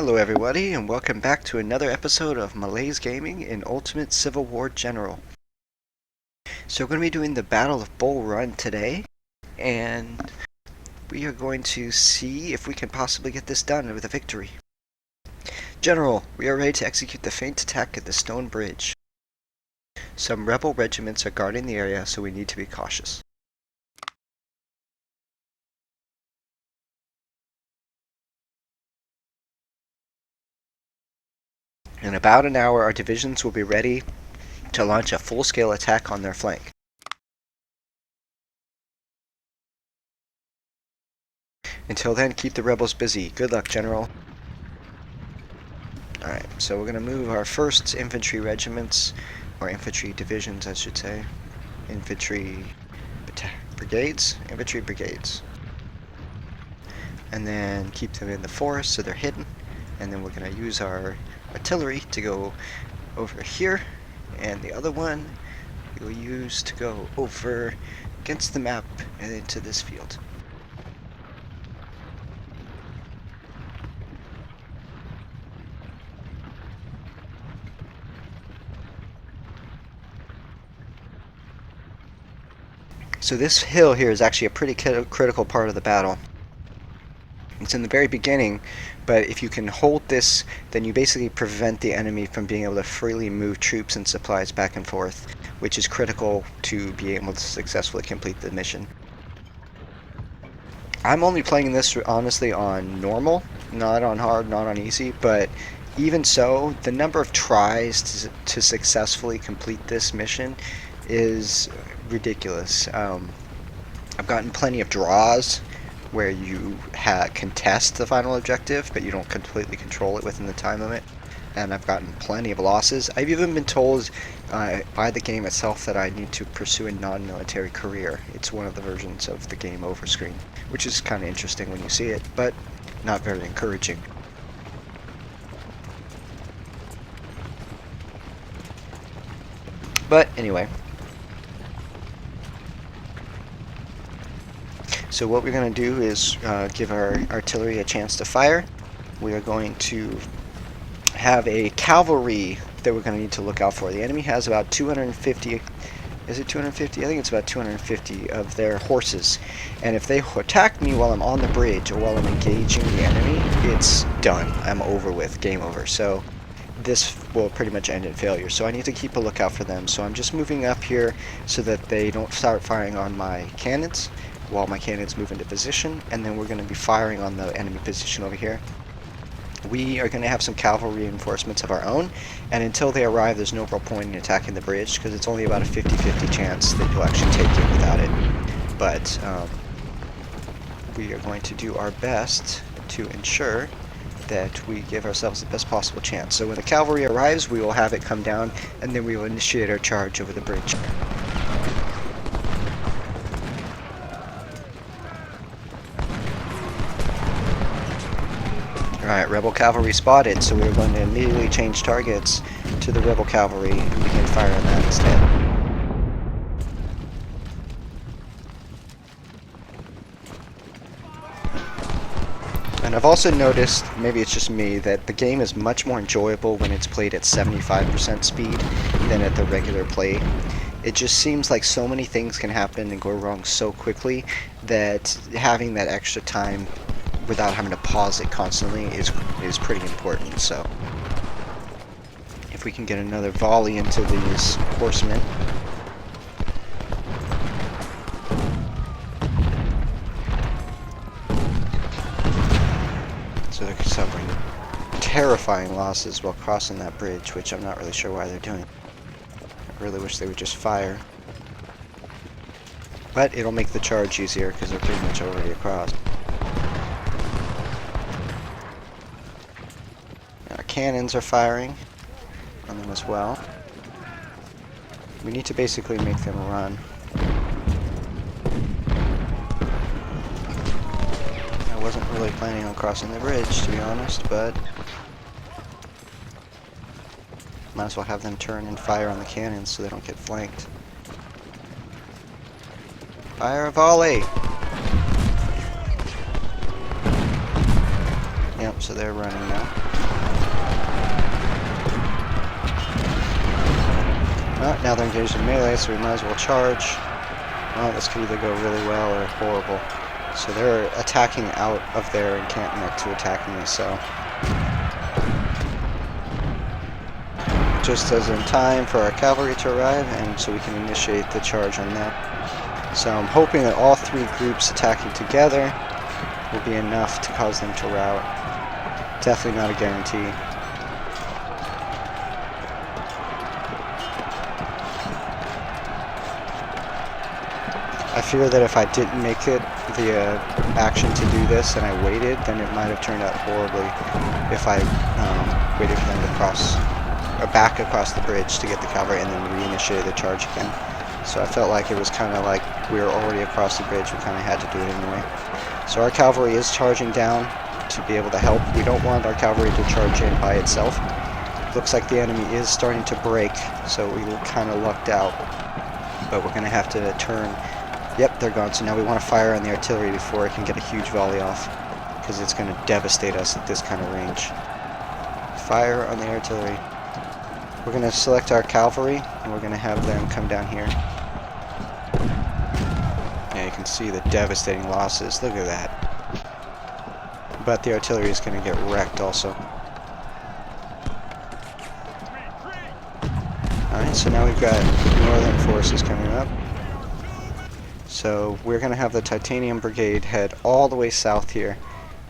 Hello everybody, and welcome back to another episode of Malaiz Gaming in Ultimate Civil War General. So we're going to be doing the Battle of Bull Run today, and we are going to see if we can possibly get this done with a victory. General, we are ready to execute the feint attack at the stone bridge. Some rebel regiments are guarding the area, so we need to be cautious. In about an hour, our divisions will be ready to launch a full-scale attack on their flank. Until then, keep the rebels busy. Good luck, General. Alright, so we're going to move our first infantry regiments, or infantry divisions, I should say. Infantry brigades? Infantry brigades. And then keep them in the forest so they're hidden. And then we're going to use our artillery to go over here. And the other one we will use to go over against the map and into this field. So this hill here is actually a pretty critical part of the battle. It's in the very beginning, but if you can hold this, then you basically prevent the enemy from being able to freely move troops and supplies back and forth, which is critical to be able to successfully complete the mission. I'm only playing this honestly on normal, not on hard, not on easy, but even so, the number of tries to successfully complete this mission is ridiculous. I've gotten plenty of draws where you contest the final objective, but you don't completely control it within the time limit. And I've gotten plenty of losses. I've even been told by the game itself that I need to pursue a non-military career. It's one of the versions of the game over screen, which is kind of interesting when you see it, but not very encouraging. But anyway. So what we're going to do is give our artillery a chance to fire. We are going to have a cavalry that we're going to need to look out for. The enemy has about 250, is it 250? I think it's about 250 of their horses. And if they attack me while I'm on the bridge or while I'm engaging the enemy, it's done. I'm over with, game over. So this will pretty much end in failure. So I need to keep a lookout for them. So I'm just moving up here so that they don't start firing on my cannons while my cannons move into position, and then we're going to be firing on the enemy position over here. We are going to have some cavalry reinforcements of our own, and until they arrive there's no real point in attacking the bridge, because it's only about a 50-50 chance that you'll actually take it without it. But we are going to do our best to ensure that we give ourselves the best possible chance. So when the cavalry arrives, we will have it come down, and then we will initiate our charge over the bridge. Alright, rebel cavalry spotted, so we're going to immediately change targets to the rebel cavalry and begin firing on that instead. And I've also noticed, maybe it's just me, that the game is much more enjoyable when it's played at 75% speed than at the regular play. It just seems like so many things can happen and go wrong so quickly that having that extra time without having to pause it constantly is pretty important. So if we can get another volley into these horsemen. So they're suffering terrifying losses while crossing that bridge, which I'm not really sure why they're doing. I really wish they would just fire. But it'll make the charge easier because they're pretty much already across. Cannons are firing on them as well. We need to basically make them run. I wasn't really planning on crossing the bridge, to be honest, but might as well have them turn and fire on the cannons so they don't get flanked. Fire a volley! Yep, so they're running now. Oh, now they're engaged in melee, so we might as well charge. Oh, this could either go really well or horrible. So they're attacking out of their encampment to attack me, so... Just as in time for our cavalry to arrive, and so we can initiate the charge on them. So I'm hoping that all three groups attacking together will be enough to cause them to rout. Definitely not a guarantee. I fear that if I didn't make it the action to do this and I waited, then it might have turned out horribly if I waited for them to cross, or back across the bridge to get the cavalry and then reinitiated the charge again. So I felt like it was kind of like we were already across the bridge, we kind of had to do it anyway. So our cavalry is charging down to be able to help. We don't want our cavalry to charge in by itself. Looks like the enemy is starting to break, so we kind of lucked out. But we're going to have to turn. Yep, they're gone. So now we want to fire on the artillery before it can get a huge volley off, because it's going to devastate us at this kind of range. Fire on the artillery. We're going to select our cavalry, and we're going to have them come down here. Yeah, you can see the devastating losses. Look at that. But the artillery is going to get wrecked also. Alright, so now we've got northern forces coming up. So we're going to have the Titanium Brigade head all the way south here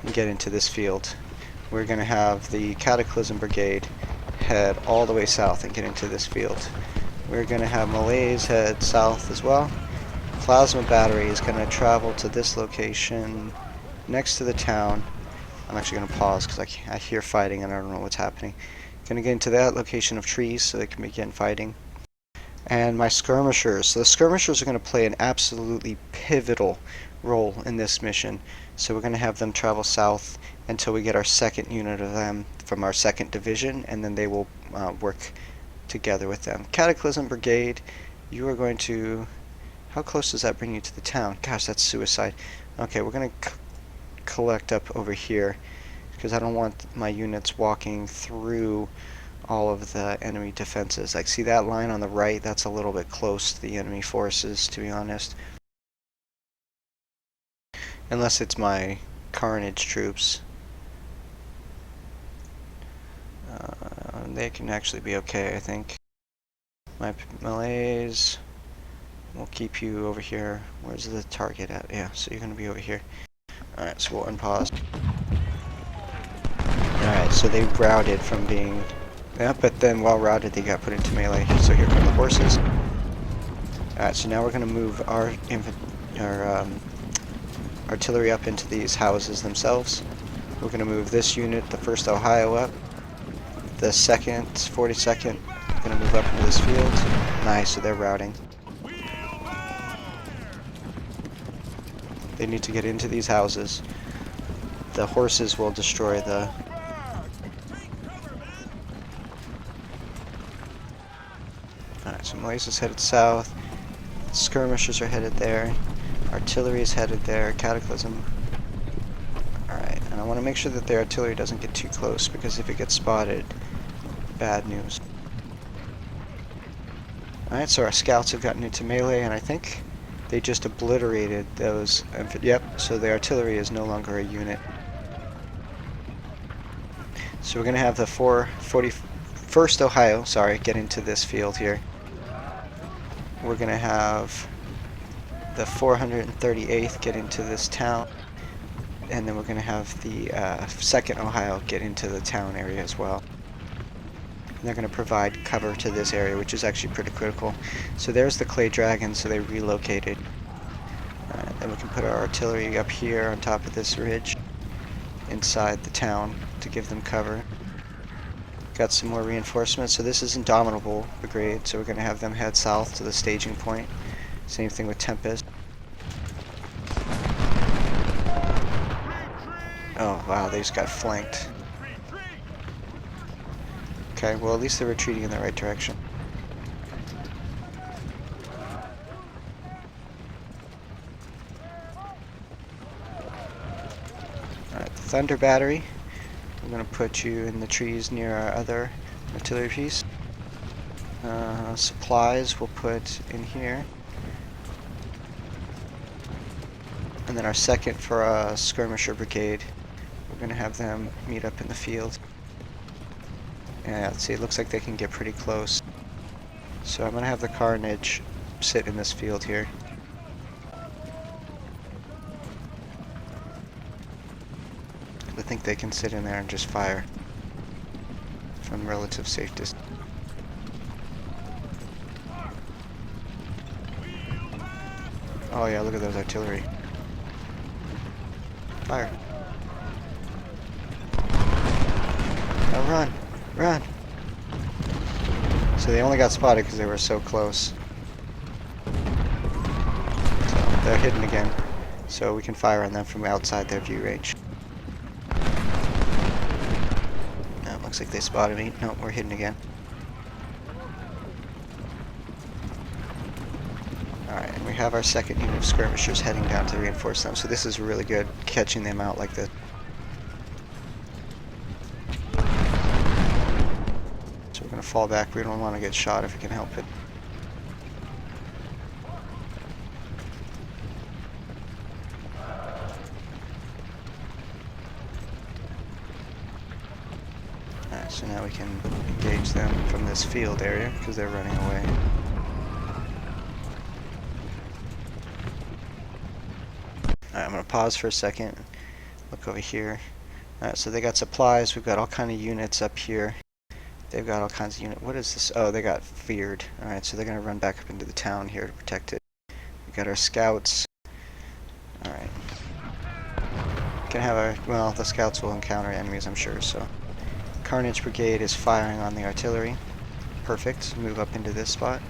and get into this field. We're going to have the Cataclysm Brigade head all the way south and get into this field. We're going to have Malaiz head south as well. Plasma Battery is going to travel to this location next to the town. I'm actually going to pause because I hear fighting and I don't know what's happening. Going to get into that location of trees so they can begin fighting. And my skirmishers. So the skirmishers are going to play an absolutely pivotal role in this mission. So we're going to have them travel south until we get our second unit of them from our 2nd Division, and then they will work together with them. Cataclysm Brigade, you are going to... How close does that bring you to the town? Gosh, that's suicide. Okay, we're going to collect up over here because I don't want my units walking through all of the enemy defenses. Like, see that line on the right? That's a little bit close to the enemy forces, to be honest. Unless it's my Carnage troops. They can actually be okay, I think. My Malaiz will keep you over here. Where's the target at? Yeah, so you're going to be over here. Alright, so we'll unpause. Alright, so they routed from being... Yeah, but then while routed they got put into melee, so here come the horses. Alright, so now we're going to move our artillery up into these houses themselves. We're going to move this unit, the 1st Ohio, up. The 2nd, 42nd, going to move up into this field. Nice, so they're routing. They need to get into these houses. The horses will destroy the... Alright, so Malaiz is headed south. Skirmishers are headed there. Artillery is headed there. Cataclysm. Alright, and I want to make sure that the artillery doesn't get too close, because if it gets spotted, bad news. Alright, so our scouts have gotten into melee, and I think they just obliterated those. Yep, so the artillery is no longer a unit. So we're going to have the 1st Ohio, get into this field here. We're going to have the 438th get into this town. And then we're going to have the 2nd Ohio get into the town area as well. And they're going to provide cover to this area, which is actually pretty critical. So there's the clay dragon, so they relocated. Then we can put our artillery up here on top of this ridge inside the town to give them cover. Got some more reinforcements. So this is Indomitable Brigade, so we're going to have them head south to the staging point. Same thing with Tempest. Oh wow, they just got flanked. Okay, well at least they're retreating in the right direction. Alright, the Thunder Battery we're going to put you in the trees near our other artillery piece. Supplies we'll put in here. And then our second for a skirmisher brigade, we're going to have them meet up in the field. Yeah, let's see, it looks like they can get pretty close. So I'm going to have the Carnage sit in this field here. I think they can sit in there and just fire from relative safe distance. Oh yeah, look at those artillery. Fire. Now run! Run! So they only got spotted because they were so close. So they're hidden again. So we can fire on them from outside their view range. No, looks like they spotted me. No, we're hidden again. Alright, and we have our second unit of skirmishers heading down to reinforce them. So this is really good, catching them out like this. So we're going to fall back. We don't want to get shot if we can help it. Alright, so now we can engage them from this field area because they're running away. Alright, I'm going to pause for a second, look over here. Alright, so they got supplies, we've got all kind of units up here. They've got all kinds of units. What is this? Oh, they got feared. Alright, so they're going to run back up into the town here to protect it. We've got our scouts. Alright. Can have our, well, the scouts will encounter enemies, I'm sure, so. Carnage Brigade is firing on the artillery. Perfect. Move up into this spot.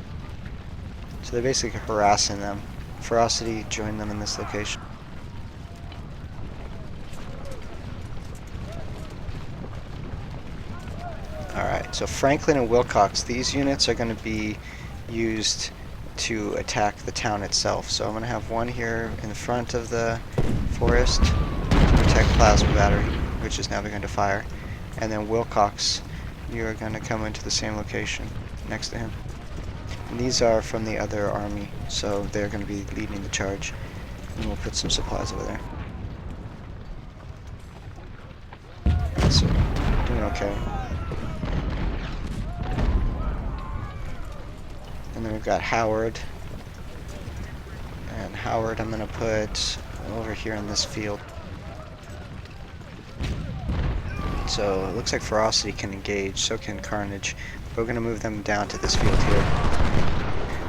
So they're basically harassing them. Ferocity joined them in this location. Alright, so Franklin and Wilcox, these units are going to be used to attack the town itself. So I'm going to have one here in the front of the forest to protect Plasma Battery, which is now begun to fire. And then Wilcox, you are going to come into the same location next to him. And these are from the other army, so they're going to be leading the charge. And we'll put some supplies over there. So, doing okay. And then we've got Howard. And Howard I'm going to put over here in this field. So it looks like Ferocity can engage, so can Carnage. We're going to move them down to this field here.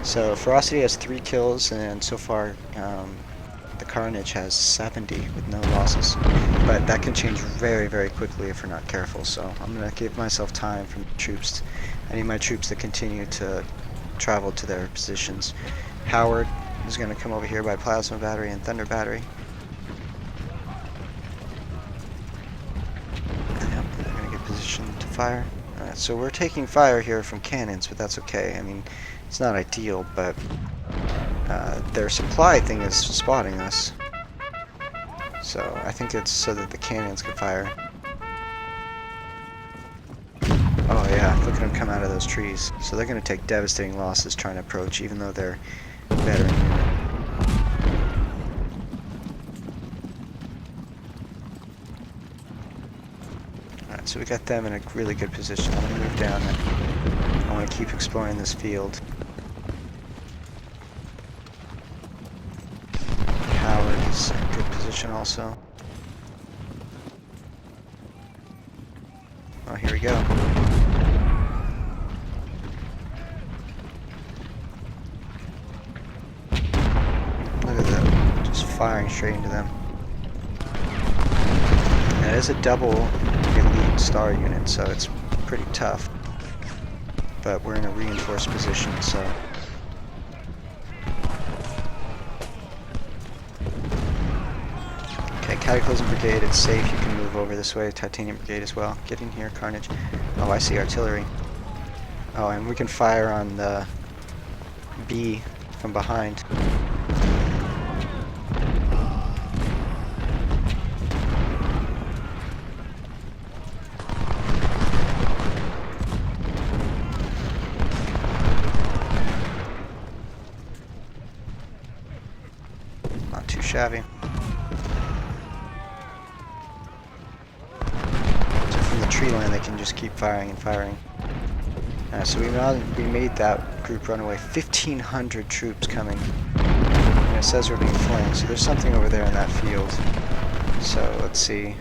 So Ferocity has 3 kills, and so far the Carnage has 70 with no losses. But that can change very, very quickly if we're not careful, so I'm going to give myself time for troops. I need my troops to continue to travel to their positions. Howard is going to come over here by Plasma Battery and Thunder Battery. Yep, they're going to get positioned to fire. Alright, so we're taking fire here from cannons, but that's okay. I mean, it's not ideal, but their supply thing is spotting us. So I think it's so that the cannons can fire. Oh yeah, look at them come out of those trees. So they're going to take devastating losses trying to approach, even though they're better. Alright, so we got them in a really good position. I'm going to move down and I want to keep exploring this field. Howard is in a good position also. Oh, here we go. Look at that, just firing straight into them. That is a double elite star unit, so it's pretty tough. But we're in a reinforced position, so. Okay, Cataclysm Brigade, it's safe, you can move over this way. Titanium Brigade as well. Get in here, Carnage. Oh, I see artillery. Oh, and we can fire on the B from behind. too shabby. So from the tree line, they can just keep firing and firing. So we made that group run away. 1,500 troops coming. And it says we're being flanked, so there's something over there in that field. So let's see.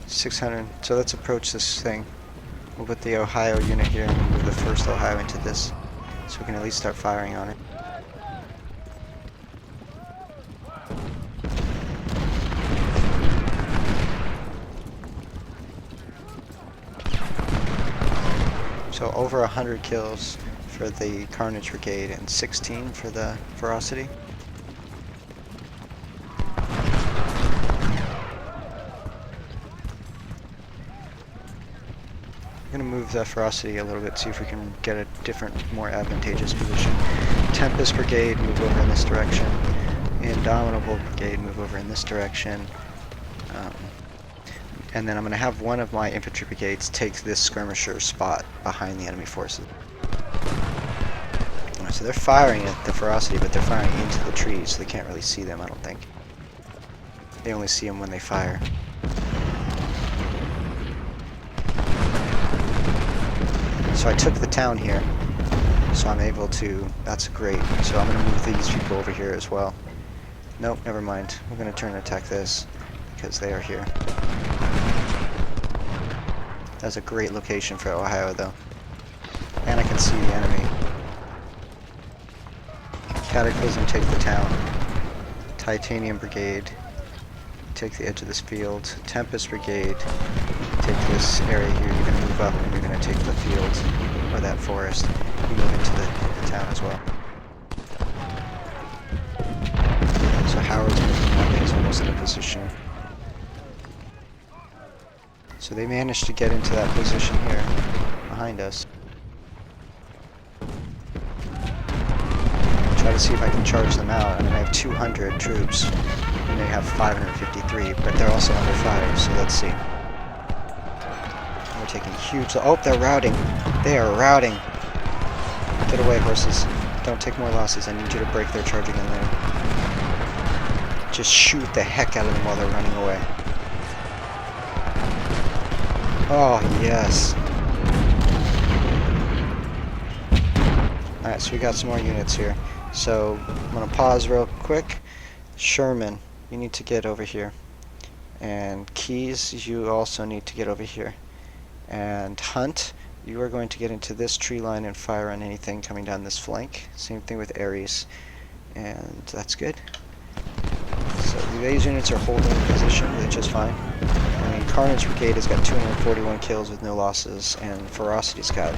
600. So let's approach this thing. We'll put the Ohio unit here and move the first Ohio into this, so we can at least start firing on it. So over 100 kills for the Carnage Brigade and 16 for the Ferocity. I'm going to move the Ferocity a little bit, see if we can get a different, more advantageous position. Tempest Brigade, move over in this direction. Indomitable Brigade, move over in this direction. And then I'm going to have one of my infantry brigades take this skirmisher spot behind the enemy forces. So they're firing at the Ferocity, but they're firing into the trees, so they can't really see them, I don't think. They only see them when they fire. So I took the town here, so I'm able to, that's great. So I'm going to move these people over here as well. Nope, never mind. We're going to turn and attack this, because they are here. That's a great location for Ohio, though. And I can see the enemy. Cataclysm, take the town. Titanium Brigade, take the edge of this field. Tempest Brigade, take this area here. You're going to move up and you're going to take the field, or that forest. You move into the town as well. So Howard's moving up, he's almost in a position. So they managed to get into that position here, behind us. Try to see if I can charge them out. I mean, I have 200 troops, and they have 553, but they're also under fire, so let's see. We're taking huge... Oh, they're routing! They are routing! Get away, horses. Don't take more losses. I need you to break their charging in there. Just shoot the heck out of them while they're running away. Oh, yes. Alright, so we got some more units here. So, I'm going to pause real quick. Sherman, you need to get over here. And Keyes, you also need to get over here. And Hunt, you are going to get into this tree line and fire on anything coming down this flank. Same thing with Ares. And that's good. So these units are holding position, which is fine. I mean, Carnage Brigade has got 241 kills with no losses, and Ferocity's got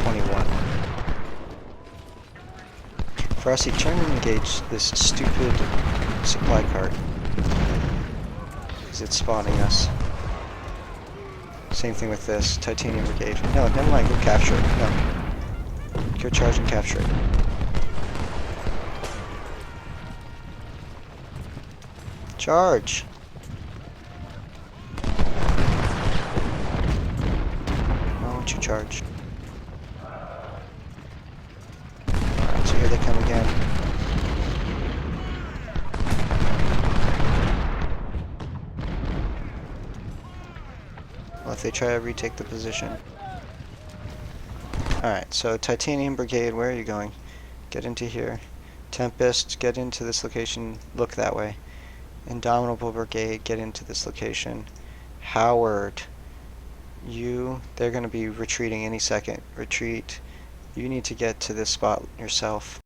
21. Ferocity, turn and engage this stupid supply cart, because it's spawning us. Same thing with this, Titanium Brigade. No, never mind, go capture it. No. Go charge and capture it. Charge! Why won't you charge? Alright, so here they come again. Well, if they try to retake the position. Alright, so Titanium Brigade, where are you going? Get into here. Tempest, get into this location, look that way. Indomitable Brigade, get into this location. Howard, they're going to be retreating any second. Retreat. You need to get to this spot yourself.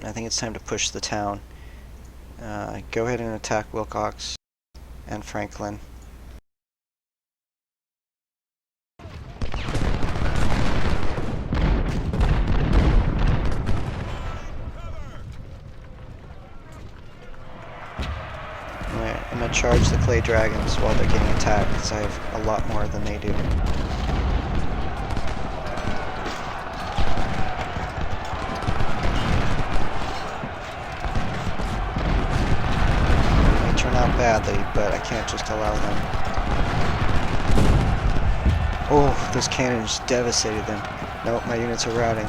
I think it's time to push the town. Go ahead and attack Wilcox and Franklin. I'm going to charge the clay dragons while they're getting attacked, because I have a lot more than they do. They may turn out badly, but I can't just allow them. Oh, those cannons devastated them. Nope, my units are routing.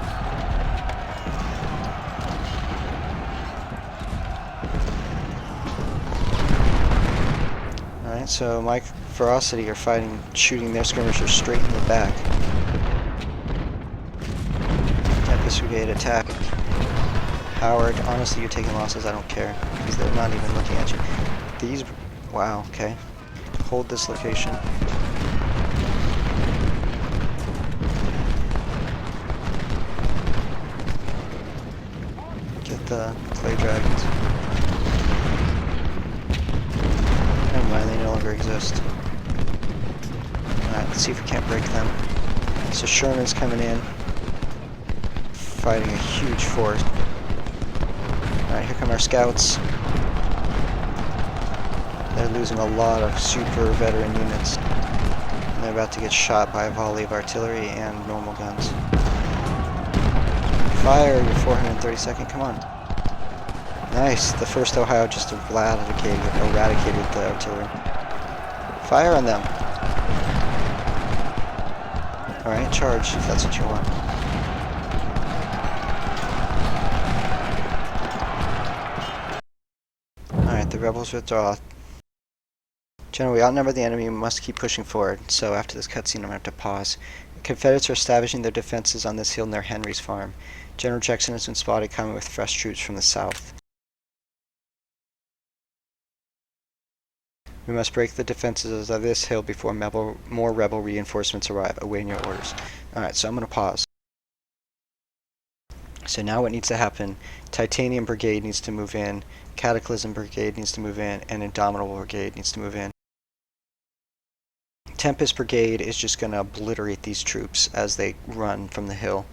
Alright, so my ferocity are fighting, shooting their skirmishers straight in the back. Tempest Brigade attack. Howard, honestly, you're taking losses, I don't care, because they're not even looking at you. These, wow, okay. Hold this location. Get the clay dragons. Never mind, they no longer exist. Alright, let's see if we can't break them. So Sherman's coming in, fighting a huge force. Alright, here come our scouts. They're losing a lot of super veteran units. And they're about to get shot by a volley of artillery and normal guns. Fire, you're 432nd, come on. Nice, the 1st Ohio just eradicated the artillery. Fire on them. Alright, charge if that's what you want. Alright, the rebels withdraw. General, we outnumber the enemy, we must keep pushing forward, so after this cutscene I'm going to have to pause. The Confederates are establishing their defenses on this hill near Henry's farm. General Jackson has been spotted coming with fresh troops from the south. We must break the defenses of this hill before more rebel reinforcements arrive, awaiting your orders. Alright, so I'm going to pause. So now what needs to happen, Titanium Brigade needs to move in, Cataclysm Brigade needs to move in, and Indomitable Brigade needs to move in. Tempest Brigade is just going to obliterate these troops as they run from the hill.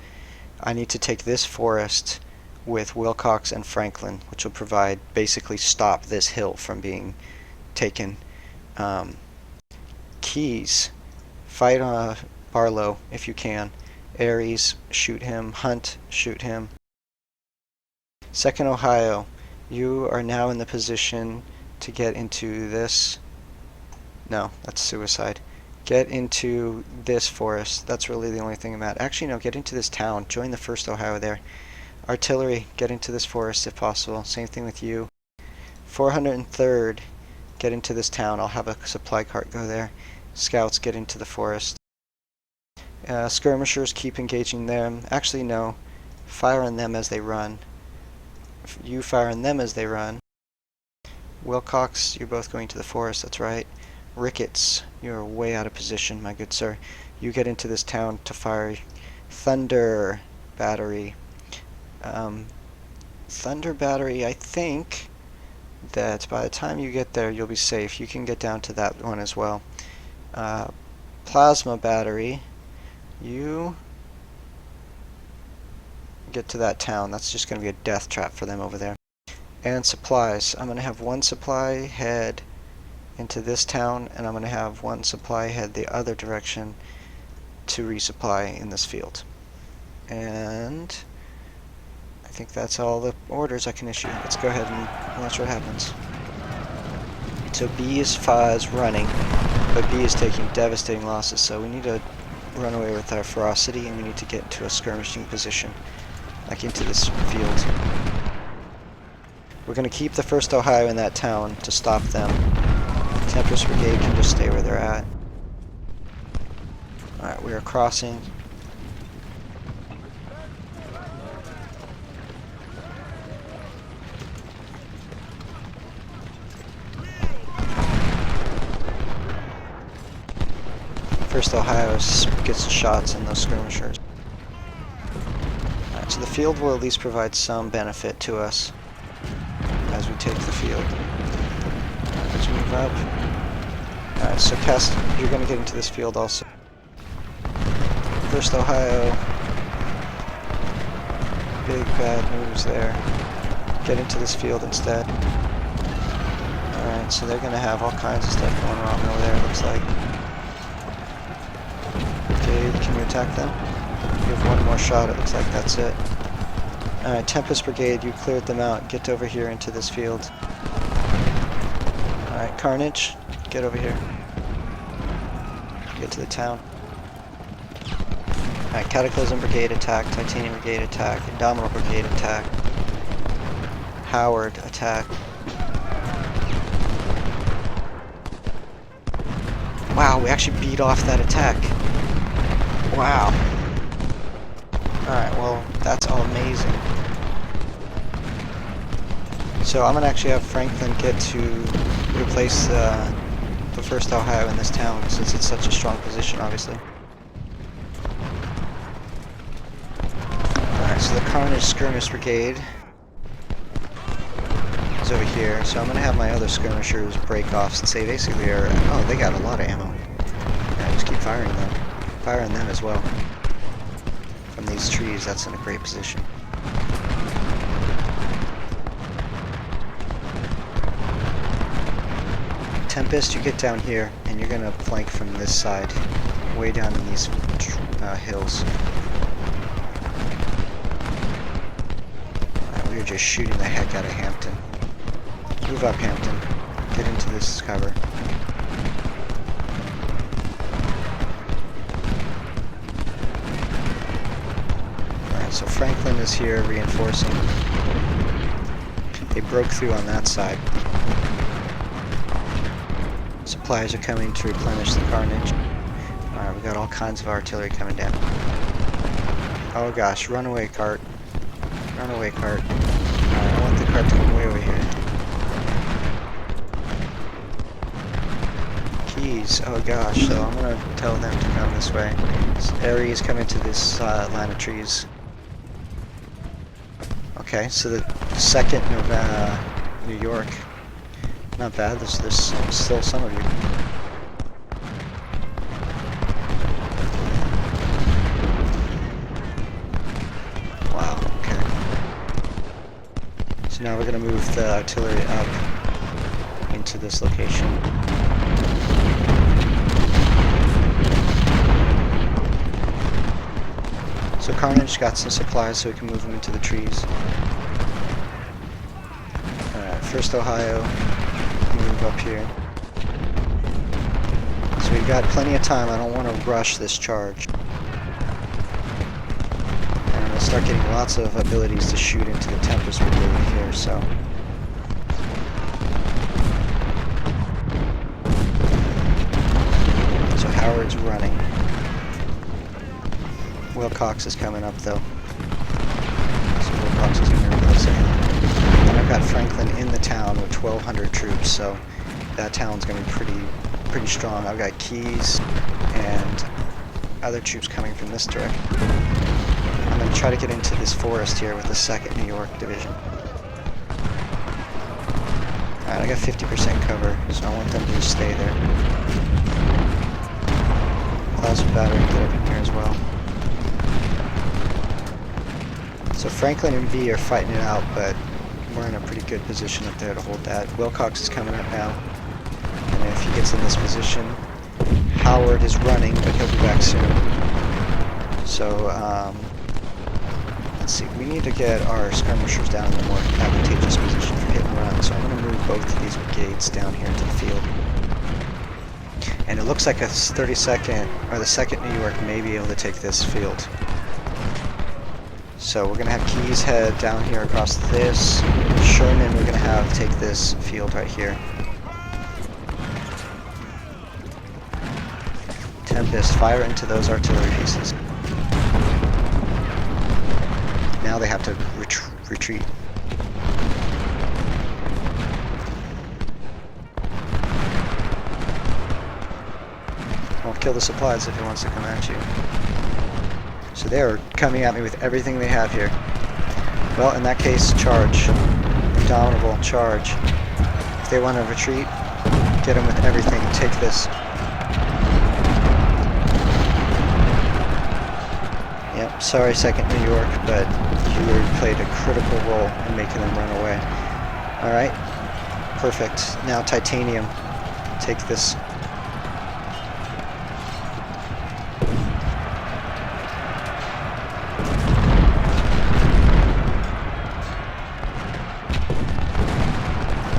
I need to take this forest with Wilcox and Franklin, which will provide, basically stop this hill from being taken. Keys, fight Barlow if you can. Aries, shoot him. Hunt, shoot him. 2nd Ohio, you are now in the position to get into this. No, that's suicide. Get into this forest. That's really the only thing I'm at. Actually, no, get into this town. Join the 1st Ohio there. Artillery, get into this forest if possible. Same thing with you. 403rd, get into this town. I'll have a supply cart go there. Scouts, get into the forest. Skirmishers, keep engaging them. Actually, no. Fire on them as they run. You fire on them as they run. Wilcox, you're both going to the forest, that's right. Ricketts, you're way out of position, my good sir. You get into this town to fire. Thunder Battery. Thunder Battery, I think that by the time you get there, you'll be safe. You can get down to that one as well. Plasma Battery, you get to that town. That's just going to be a death trap for them over there. And supplies. I'm going to have one supply head into this town, and I'm going to have one supply head the other direction to resupply in this field. And I think that's all the orders I can issue. Let's go ahead and watch what happens. So B is running, but B is taking devastating losses, so we need to run away with our ferocity, and we need to get into a skirmishing position, like into this field. We're going to keep the 1st Ohio in that town to stop them. Tempest Brigade can just stay where they're at. Alright, we are crossing. First Ohio gets shots in those skirmishers. Alright, so the field will at least provide some benefit to us as we take the field. Alright, let's move up. Alright, so Cass, you're going to get into this field also. 1st Ohio. Big bad moves there. Get into this field instead. Alright, so they're going to have all kinds of stuff going wrong over there, it looks like. Brigade, can you attack them? You have one more shot, it looks like that's it. Alright, Tempest Brigade, you cleared them out. Get over here into this field. Alright, Carnage, get over here. Get to the town. Alright, Cataclysm Brigade attack, Titanium Brigade attack, Indomitable Brigade attack, Howard attack. Wow, we actually beat off that attack. Wow. Alright, well, that's all amazing. So I'm going to actually have Franklin get to replace the 1st Ohio in this town, since it's such a strong position, obviously. Alright, so the Carnage Skirmish Brigade is over here, so I'm going to have my other skirmishers break off since they basically are... Oh, they got a lot of ammo. Yeah, just keep firing them. Firing them as well. From these trees, that's in a great position. Tempest, you get down here, and you're going to flank from this side, way down in these hills. We were just shooting the heck out of Hampton. Move up, Hampton. Get into this cover. Alright, so Franklin is here reinforcing. They broke through on that side. Supplies are coming to replenish the Carnage. Alright, we got all kinds of artillery coming down. Oh gosh, runaway cart. Runaway cart. Alright, I want the cart to come way over here. Keys. Oh gosh, so I'm gonna tell them to come this way. Aries coming to this line of trees. Okay, so the 2nd of New York. Not bad, there's still some of you. Wow, okay. So now we're going to move the artillery up into this location. So Carnage got some supplies so we can move them into the trees. Alright, 1st Ohio. Move up here. So we've got plenty of time. I don't want to rush this charge. And I'm going to start getting lots of abilities to shoot into the Tempest Brigade here, so... So Howard's running. Wilcox is coming up, though. So Wilcox is going to replace him. And I've got Franklin in the town with 1,200 troops, so that town's going to be pretty strong. I've got Keys and other troops coming from this direction. I'm going to try to get into this forest here with the 2nd New York Division. Alright, I got 50% cover, so I want them to just stay there. Plasma battery, get up in here as well. So Franklin and V are fighting it out, but we're in a pretty good position up there to hold that. Wilcox is coming up now, and if he gets in this position, Howard is running, but he'll be back soon. So, let's see, we need to get our skirmishers down in a more advantageous position for hit and run, so I'm going to move both of these brigades down here into the field. And it looks like a 32nd, or the 2nd New York may be able to take this field. So we're going to have Keys head down here across this. Sherman we're going to have take this field right here. Tempest, fire into those artillery pieces. Now they have to retreat. Well, kill the supplies if he wants to come at you. So they are coming at me with everything they have here. Well, in that case, charge. Indomitable, charge. If they want to retreat, get them with everything. Take this. Yep, sorry 2nd New York, but you played a critical role in making them run away. Alright, perfect. Now Titanium, take this.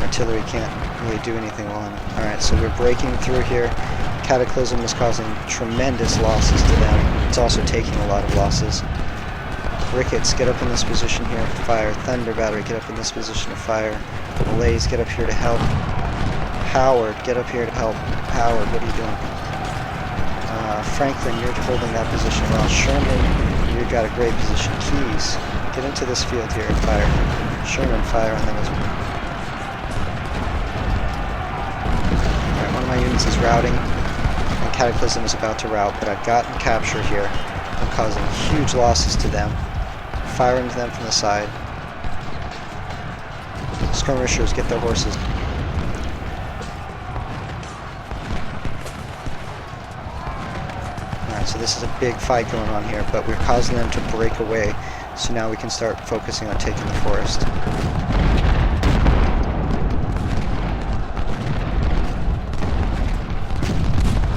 Artillery can't really do anything on it. Alright, so we're breaking through here. Cataclysm is causing tremendous losses to them. It's also taking a lot of losses. Ricketts, get up in this position here to fire. Thunder Battery, get up in this position to fire. Malaiz, get up here to help. Howard, get up here to help. Howard, what are you doing? Franklin, you're holding that position well. Sherman, you've got a great position. Keys, get into this field here and fire. Sherman, fire on them as well. Alright, one of my units is routing, and Cataclysm is about to rout, but I've gotten capture here. I'm causing huge losses to them. Fire into them from the side. Skirmishers, get their horses. Alright, so this is a big fight going on here, but we're causing them to break away, so now we can start focusing on taking the forest.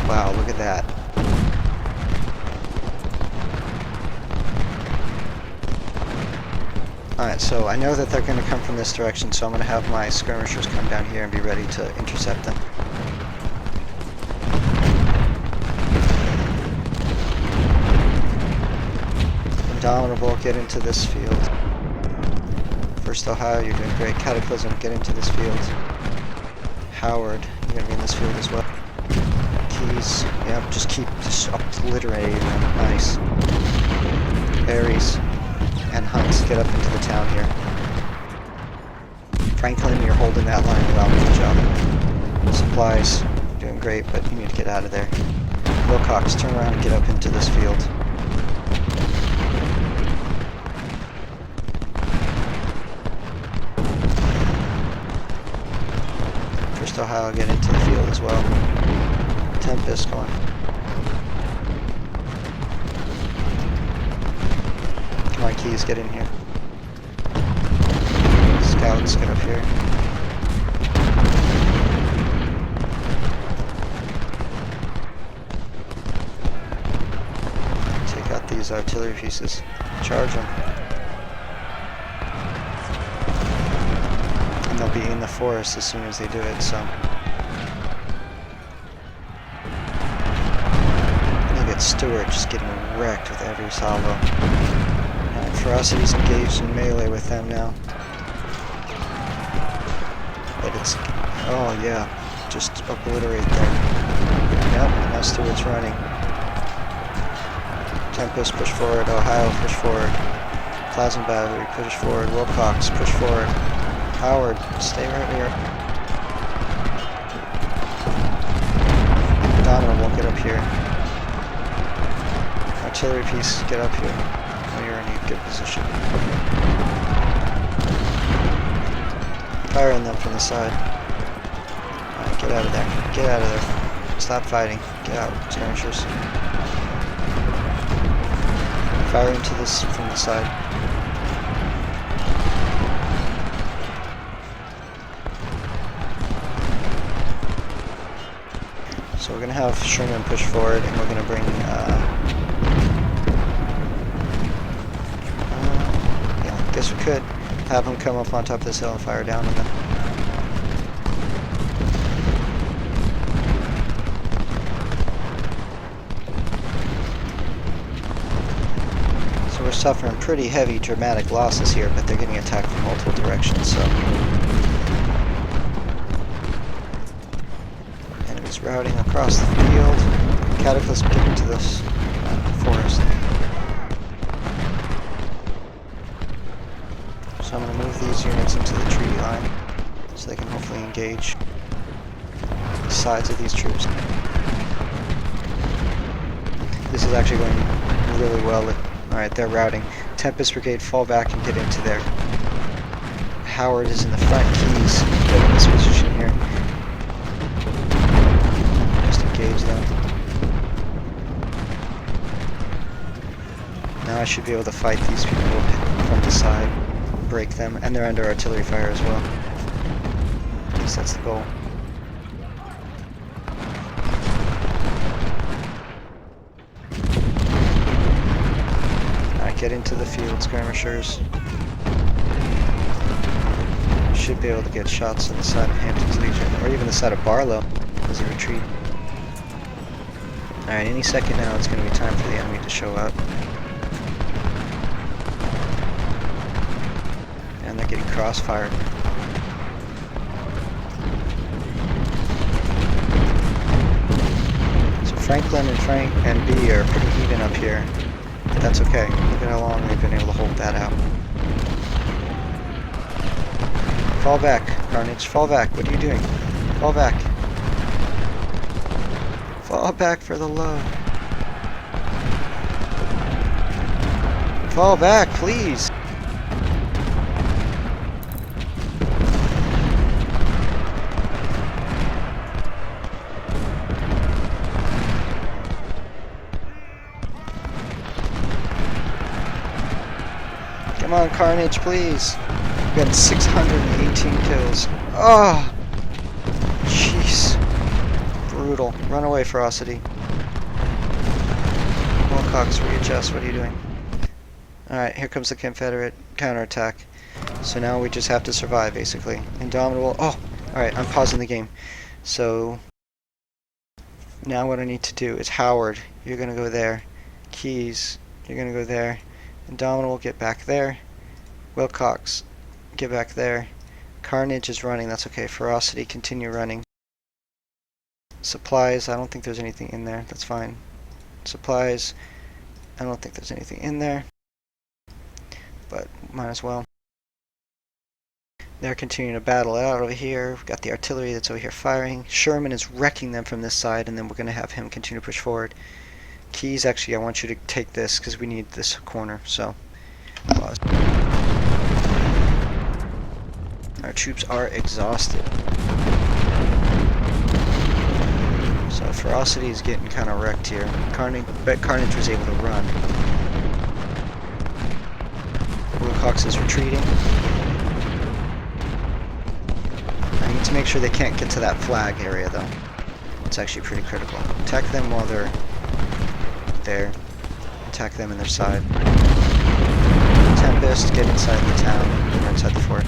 Wow, look at that. Alright, so I know that they're going to come from this direction, so I'm going to have my skirmishers come down here and be ready to intercept them. Indomitable, get into this field. First Ohio, you're doing great. Cataclysm, get into this field. Howard, you're going to be in this field as well. Keys, yep, just keep obliterating them. Nice. Aries and Hunts, get up into the town here. Franklin, you're holding that line well. Good job. Supplies, doing great, but you need to get out of there. Wilcox, turn around and get up into this field. First Ohio, get into the field as well. Tempest going. Come on, Keys, get in here. Scouts, get up here. Take out these artillery pieces. Charge them. And they'll be in the forest as soon as they do it, so. Look at Stewart just getting wrecked with every salvo. And Ferocity's engaged in melee with them now. But it's, oh yeah, just obliterate them. Yep, and now Stewart's running. Tempest, push forward. Ohio, push forward. Plasma Battery, push forward. Wilcox, push forward. Howard, stay right here. Donovan, get up here. Artillery piece, get up here. Oh, you're in a good position. Fire on them from the side. Alright, get out of there. Get out of there. Stop fighting. Get out, skirmishers. Fire into this from the side. So we're going to have Sherman push forward, and we're going to bring, yeah, I guess we could have him come up on top of this hill and fire down on them. So we're suffering pretty heavy dramatic losses here, but they're getting attacked from multiple directions, so. Enemies routing across the field. Cataclysm, get into this forest. So I'm going to move these units into the treaty line so they can hopefully engage the sides of these troops. This is actually going really well. Alright, they're routing. Tempest Brigade, fall back and get into there. Howard is in the front. Keys, get in this position here. Just engage them. Now I should be able to fight these people from the side. Break them, and they're under artillery fire as well. At least that's the goal. Alright, get into the field, skirmishers. Should be able to get shots on the side of Hampton's Legion, or even the side of Barlow as they retreat. Alright, any second now it's going to be time for the enemy to show up. And they're getting crossfired. So Franklin and Frank and B are pretty even up here. But that's okay. Look at how long they've been able to hold that out. Fall back, Carnage. Fall back. What are you doing? Fall back. Fall back for the love. Fall back, please. Come on, Carnage, please. We got 618 kills. Oh! Jeez. Brutal. Run away, Ferocity. Wilcox, readjust. What are you doing? Alright, here comes the Confederate counterattack. So now we just have to survive, basically. Indomitable. Oh! Alright, I'm pausing the game. So now what I need to do is Howard, you're going to go there. Keys, you're going to go there. Indomitable, get back there. Wilcox, get back there. Carnage is running, that's okay. Ferocity, continue running. Supplies, I don't think there's anything in there, that's fine. Supplies, I don't think there's anything in there, but might as well. They're continuing to battle it out over here. We've got the artillery that's over here firing. Sherman is wrecking them from this side, and then we're going to have him continue to push forward. Keys, actually, I want you to take this because we need this corner, so pause. Our troops are exhausted. So Ferocity is getting kind of wrecked here. Bet Carnage was able to run. Wilcox is retreating. I need to make sure they can't get to that flag area, though. It's actually pretty critical. Attack them while they're there. Attack them in their side. Tempest, get inside the town, or inside the fort.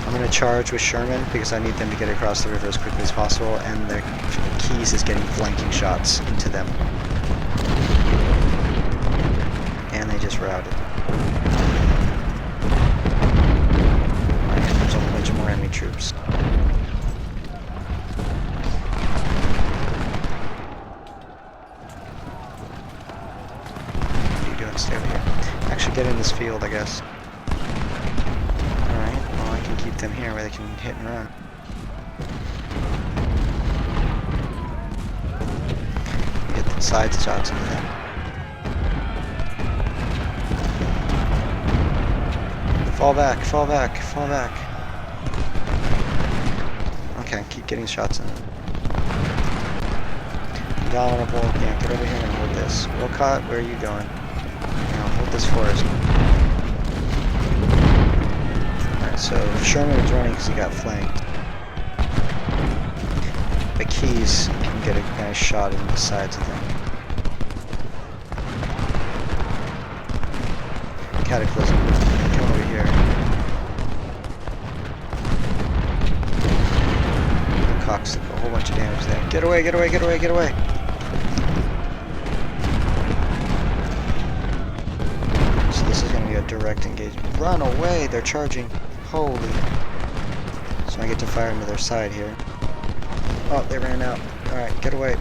I'm going to charge with Sherman because I need them to get across the river as quickly as possible, and their Keys is getting flanking shots into them. And they just routed. There's a whole bunch more enemy troops. What are you doing? Stay over here. Actually get in this field, I guess. Alright, well I can keep them here where they can hit and run. Get the side shots into them. Fall back, fall back, fall back. Okay, keep getting shots in it. Indomitable, yeah, get over here and hold this. Wilcott, where are you going? No, hold this forest. Alright, so Sherman is running because he got flanked. But Keys can get a nice shot in the sides of them. Cataclysm, come over here. Cox took a whole bunch of damage there. Get away, get away, get away, get away! So this is going to be a direct engagement. Run away! They're charging. Holy. So I get to fire into their side here. Oh, they ran out. Alright, get away.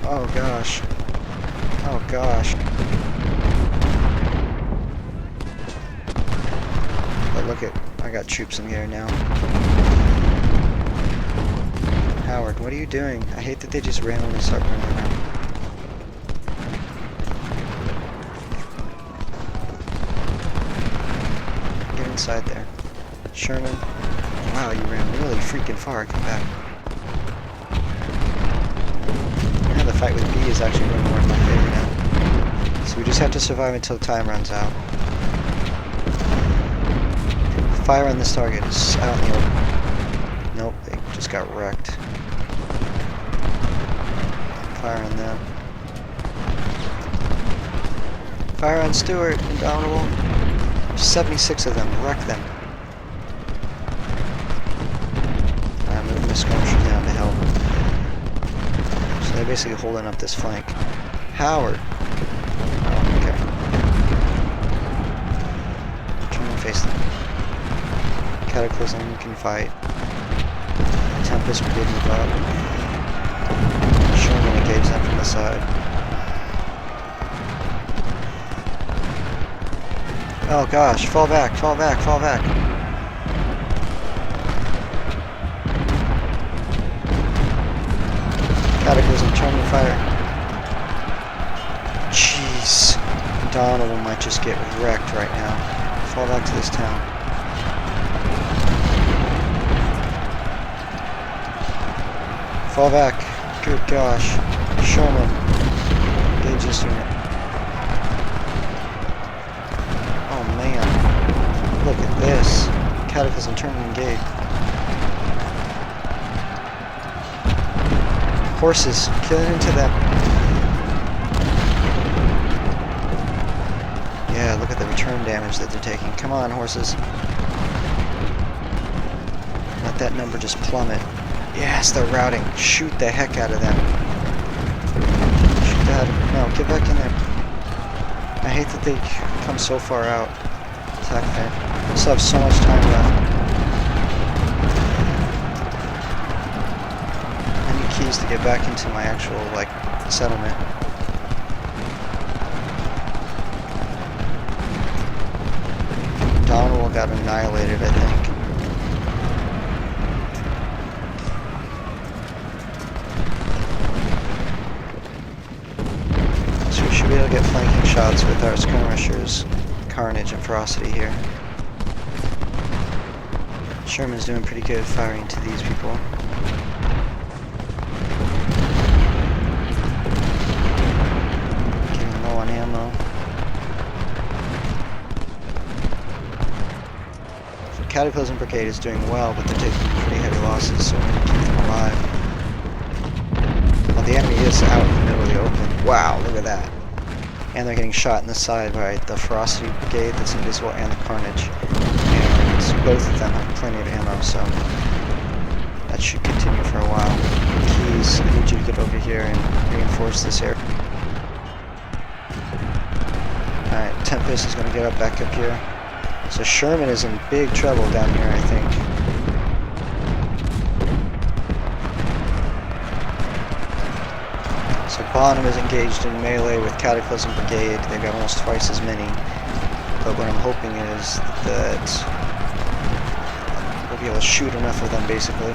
Oh gosh. Oh gosh. But look at, I got troops in here now. Howard, what are you doing? I hate that they just randomly start running around. Get inside there. Sherman. Wow, you ran really freaking far. Come back. Yeah, the fight with B is actually going more in my favor now. So we just have to survive until time runs out. Fire on this target is out in the open. Nope, they just got wrecked. Fire on them. Fire on Stewart, Indomitable. 76 of them, wreck them. I'm moving the skirmishers down to help. So they're basically holding up this flank. Howard. Oh, face them. Cataclysm can fight. Tempest Brigade move up. Sherman engage them from the side. Oh gosh, fall back, fall back, fall back. Cataclysm, turn your fire. Jeez. Donald might just get wrecked right now. Fall back to this town. Fall back. Good gosh. Sherman. Engage this unit. Oh man. Look at this. Cataclysm, turn and engage. Horses, kill into them. Yeah, look at the return damage that they're taking. Come on, horses. Let that number just plummet. Yes, they're routing. Shoot the heck out of them. Shoot that. No, get back in there. I hate that they come so far out. Attack there. We still have so much time left. Keys to get back into my actual, like, settlement. Donald got annihilated, I think. So we should be able to get flanking shots with our skirmishers. Carnage and Ferocity here. Sherman's doing pretty good firing to these people. Cataclysm Brigade is doing well, but they're taking pretty heavy losses, so we're going to keep them alive. Well, the enemy is out in the middle of the open. Wow, look at that. And they're getting shot in the side by the Ferocity Brigade that's invisible and the Carnage. And both of them have plenty of ammo, so that should continue for a while. Keys, I need you to get over here and reinforce this area. Alright, Tempest is going to get up back up here. So Sherman is in big trouble down here, I think. So Bonham is engaged in melee with Cataclysm Brigade. They've got almost twice as many. But what I'm hoping is that we'll be able to shoot enough of them, basically.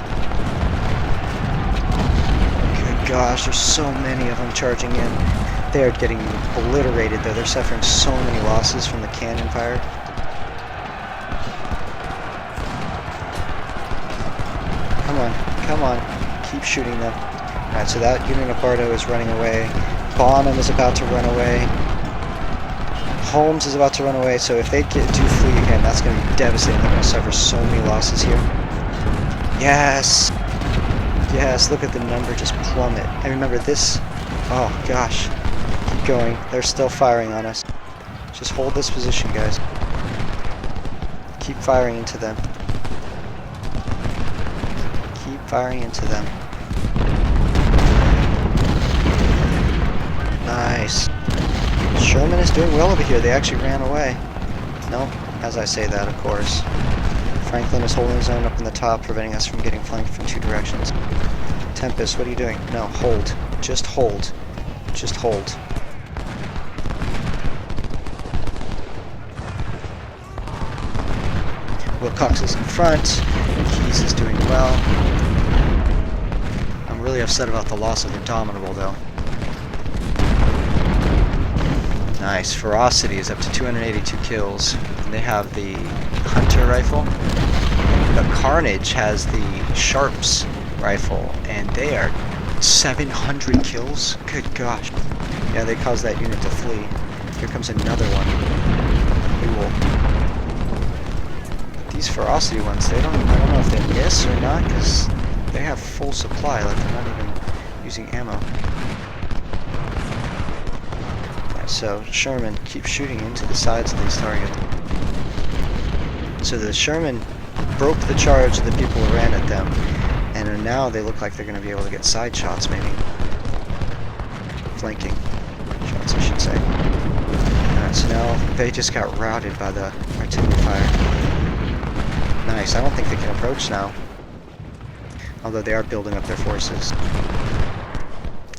Good gosh, there's so many of them charging in. They are getting obliterated, though. They're suffering so many losses from the cannon fire. Come on, keep shooting them. Alright, so that unit of Bardo is running away. Bonham is about to run away. Holmes is about to run away, so if they do flee again, that's going to be devastating. They're going to suffer so many losses here. Yes! Yes, look at the number just plummet. And remember this... Oh, gosh. Keep going. They're still firing on us. Just hold this position, guys. Keep firing into them. Firing into them. Nice. Sherman is doing well over here. They actually ran away. No, as I say that, of course. Franklin is holding his own up in the top, preventing us from getting flanked from two directions. Tempest, what are you doing? No, hold. Just hold. Just hold. Wilcox is in front. Keys is doing well. I'm really upset about the loss of Indomitable, though. Nice. Ferocity is up to 282 kills. And they have the Hunter rifle. The Carnage has the Sharps rifle, and they are 700 kills? Good gosh. Yeah, they caused that unit to flee. Here comes another one. Cool. These Ferocity ones, I don't know if they miss or not, because they have full supply, like they're not even using ammo. Yeah, so Sherman keeps shooting into the sides of these targets. So the Sherman broke the charge of the people who ran at them, and now they look like they're going to be able to get side shots, maybe. Flanking shots, I should say. Alright, so now they just got routed by the artillery fire. Nice, I don't think they can approach now. Although they are building up their forces.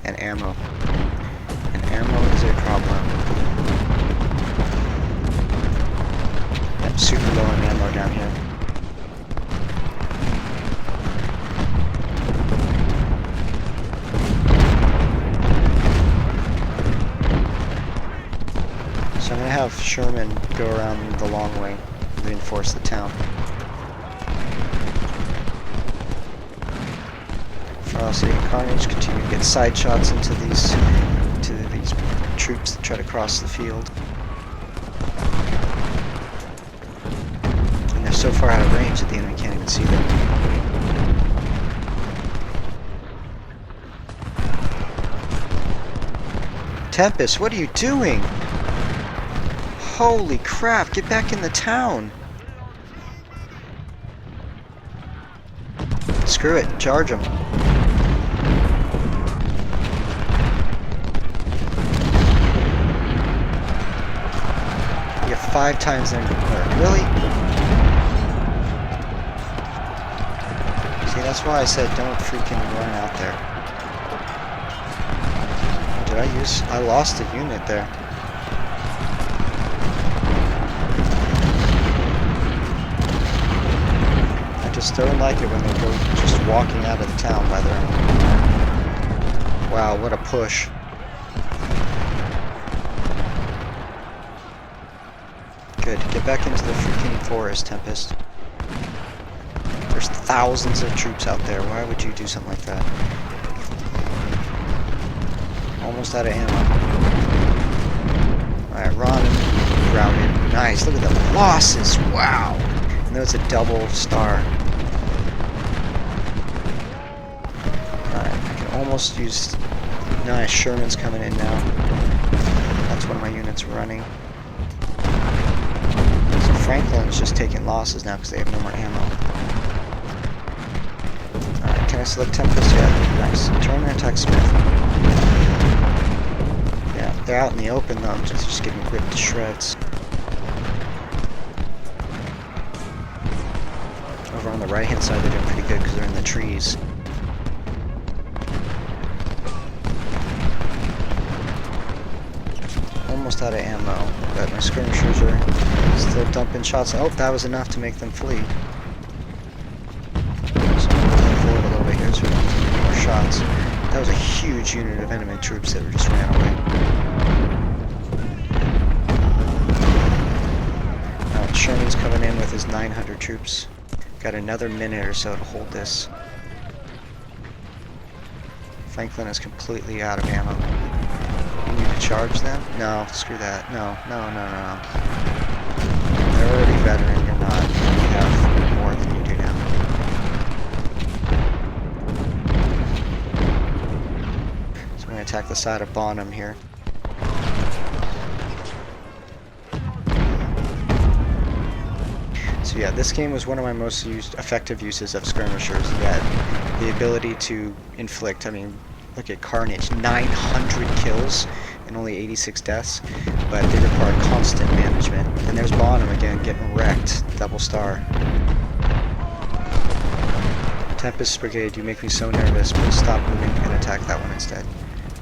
And ammo. And ammo is a problem. I'm super low on ammo down here. So I'm going to have Sherman go around the long way, reinforce the town. Ferocity and Carnage continue to get side shots into these troops that try to cross the field. And they're so far out of range that the enemy can't even see them. Tempest, what are you doing? Holy crap, get back in the town! Screw it, charge them. You have 5 times their number. Really? See, that's why I said don't freaking run out there. I lost a unit there. I just don't like it when they go just walking out of the town by their own. Wow, what a push. Good, get back into the freaking forest, Tempest. There's thousands of troops out there. Why would you do something like that? Almost out of ammo. Alright, run. Routed. Nice, look at the losses. Wow. And that was a double star. Alright, I can almost use... Nice, Sherman's coming in now. That's one of my units running. So Franklin's just taking losses now because they have no more ammo. Alright, can I select Tempest? Yeah, nice. Turn and attack Smith. Yeah, they're out in the open though, just getting ripped to shreds. Over on the right hand side they're doing pretty good because they're in the trees. Almost out of ammo, but my skirmishers are still dumping shots. Oh, that was enough to make them flee. So I'm moving forward a little bit here so we don't have any more shots. That was a huge unit of enemy troops that just ran away. Alright, Sherman's coming in with his 900 troops. Got another minute or so to hold this. Franklin is completely out of ammo. You need to charge them? No, screw that. No. They're already veteran, you're not. You have more than you do now. So I'm going to attack the side of Bonham here. So yeah, this game was one of my most effective uses of skirmishers. You had the ability to inflict, I mean, look at Carnage, 900 kills and only 86 deaths, but they require constant management. And there's Bonham again, getting wrecked, double star. Tempest Brigade, you make me so nervous, please stop moving and attack that one instead.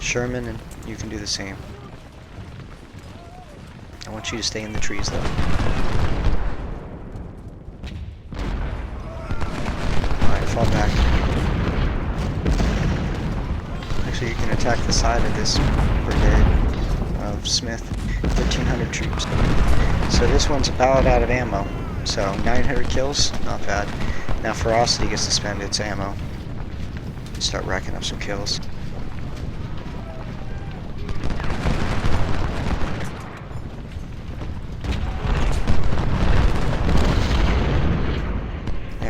Sherman, and you can do the same. I want you to stay in the trees though. Fall back. Actually, you can attack the side of this brigade of Smith. 1,300 troops. So this one's about out of ammo. So 900 kills, not bad. Now Ferocity gets to spend its ammo. Start racking up some kills.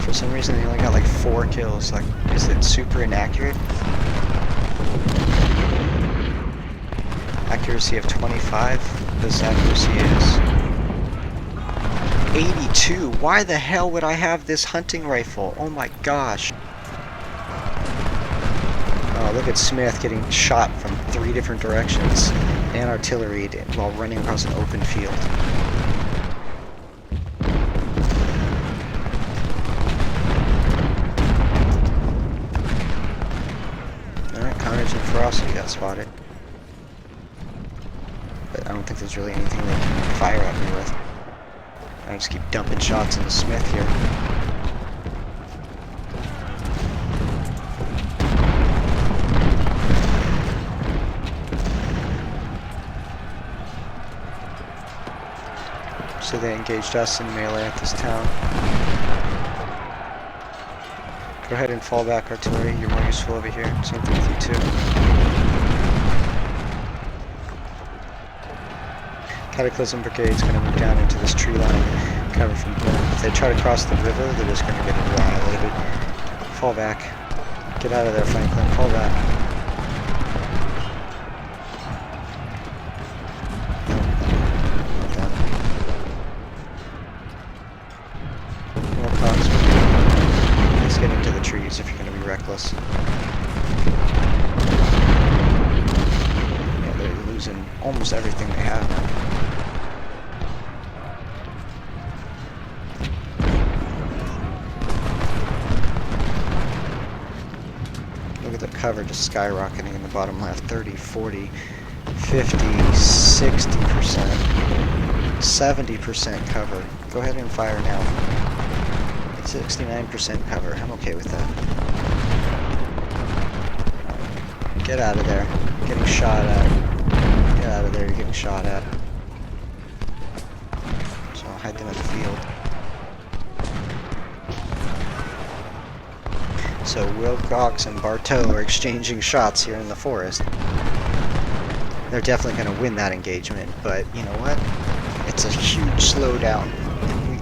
For some reason they only got like 4 kills. Like, is it super inaccurate? Accuracy of 25. This accuracy is 82. Why the hell would I have this hunting rifle? Oh my gosh. Oh Meanwhile, look at Smith getting shot from 3 different directions and artillery while running across an open field. Alright, Carnage and Ferocity got spotted. But I don't think there's really anything they can fire at me with. I just keep dumping shots into Smith here. So they engaged us in melee at this town. Go ahead and fall back, artillery. You're more useful over here. Same thing with you too. Cataclysm Brigade's going to move down into this tree line, cover from here. If they try to cross the river, they're just going to get annihilated. Fall back. Get out of there, Franklin. Fall back. Get into the trees if you're going to be reckless. Yeah, they're losing almost everything they have now. Look at the cover just skyrocketing in the bottom left. 30, 40, 50, 60%, 70% cover. Go ahead and fire now. 69% cover. I'm okay with that. Get out of there. Getting shot at. Get out of there. You're getting shot at. So I'll hide them in the field. So Wilcox and Bartow are exchanging shots here in the forest. They're definitely going to win that engagement, but you know what? It's a huge slowdown.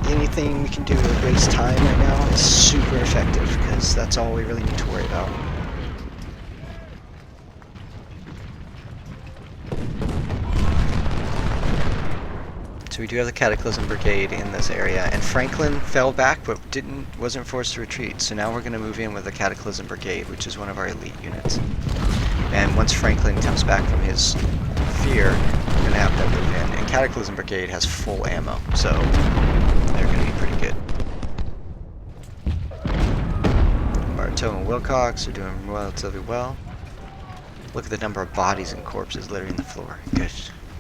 Anything we can do to waste time right now is super effective, because that's all we really need to worry about. So we do have the Cataclysm Brigade in this area, and Franklin fell back but wasn't forced to retreat, so now we're going to move in with the Cataclysm Brigade, which is one of our elite units. And once Franklin comes back from his fear, we're going to have to move in. And Cataclysm Brigade has full ammo, so they're going to be pretty good. Bartow and Wilcox are doing relatively well. Look at the number of bodies and corpses littering the floor. Good.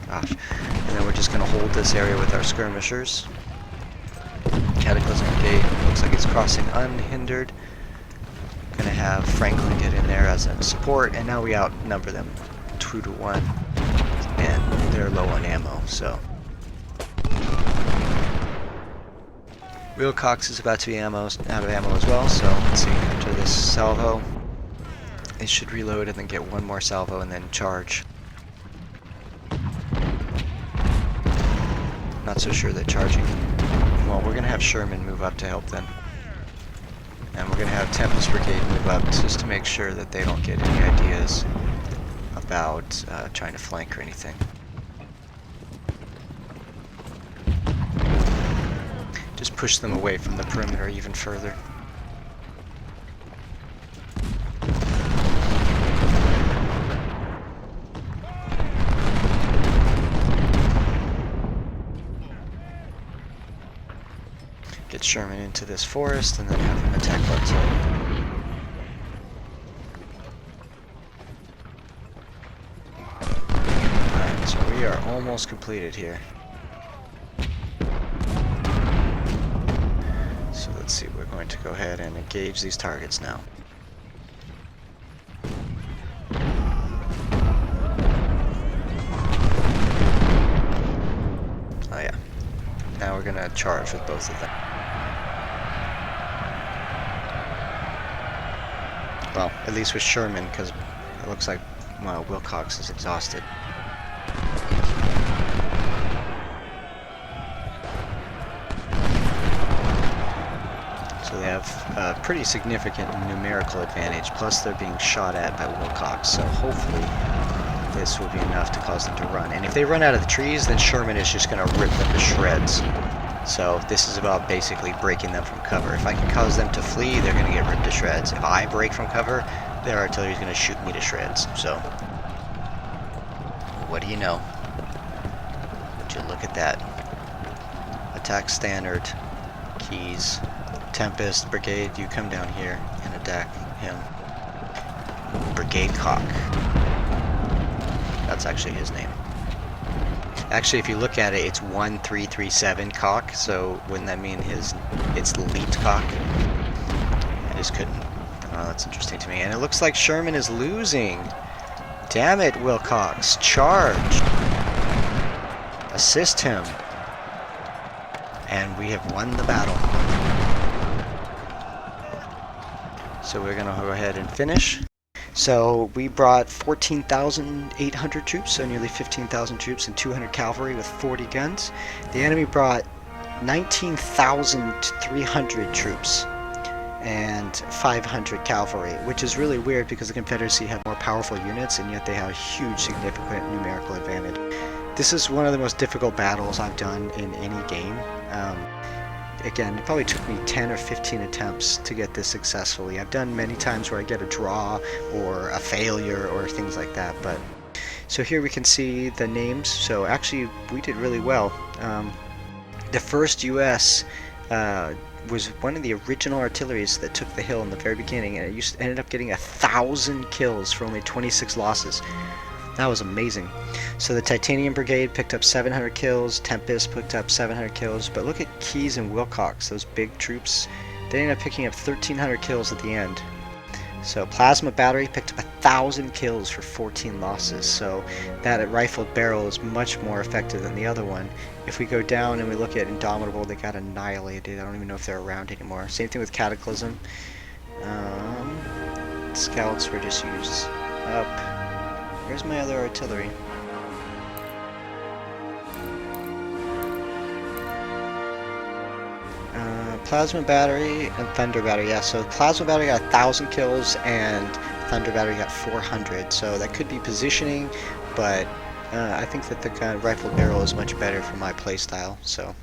Gosh. And then we're just going to hold this area with our skirmishers. Cataclysm Brigade looks like it's crossing unhindered. Going to have Franklin get in there as a support, and now we outnumber them 2 to 1. And they're low on ammo, so. Wilcox is about to be out of ammo as well, so let's see, after this salvo, it should reload and then get one more salvo and then charge. Not so sure they're charging. Well, we're going to have Sherman move up to help them. And we're going to have Tempest Brigade move up just to make sure that they don't get any ideas about trying to flank or anything. Just push them away from the perimeter even further. Get Sherman into this forest and then have him attack Bartow. Alright, so we are almost completed here. So let's see, we're going to go ahead and engage these targets now. Oh yeah. Now we're going to charge with both of them. Well, at least with Sherman, because it looks like, well, Wilcox is exhausted. So they have a pretty significant numerical advantage, plus they're being shot at by Wilcox, so hopefully this will be enough to cause them to run. And if they run out of the trees, then Sherman is just going to rip them to shreds. So this is about basically breaking them from cover. If I can cause them to flee, they're going to get ripped to shreds. If I break from cover, their artillery is going to shoot me to shreds. So, what do you know? Would you look at that? Attack standard, keys, Tempest, Brigade, you come down here and attack him. Brigade Cock. That's actually his name. Actually, if you look at it, it's 1337 Cock, so wouldn't that mean it's Leet Cock? I just couldn't. Oh, that's interesting to me. And it looks like Sherman is losing. Damn it, Wilcox. Charge. Assist him. And we have won the battle. So we're going to go ahead and finish. So we brought 14,800 troops, so nearly 15,000 troops and 200 cavalry with 40 guns. The enemy brought 19,300 troops and 500 cavalry, which is really weird because the Confederacy have more powerful units and yet they have a huge significant numerical advantage. This is one of the most difficult battles I've done in any game. Again, it probably took me 10 or 15 attempts to get this successfully. I've done many times where I get a draw or a failure or things like that. But so here we can see the names. So actually, we did really well. The first U.S. Was one of the original artilleries that took the hill in the very beginning, and it ended up getting 1,000 kills for only 26 losses. That was amazing. So the Titanium Brigade picked up 700 kills, Tempest picked up 700 kills, but look at Keyes and Wilcox, those big troops. They ended up picking up 1,300 kills at the end. So Plasma Battery picked up 1,000 kills for 14 losses, so that rifled barrel is much more effective than the other one. If we go down and we look at Indomitable, they got annihilated. I don't even know if they're around anymore. Same thing with Cataclysm. Scouts were just used up. Where's my other artillery? Plasma Battery and Thunder Battery, yeah, so Plasma Battery got 1,000 kills and Thunder Battery got 400, so that could be positioning, but I think that the kind of rifled barrel is much better for my playstyle, so.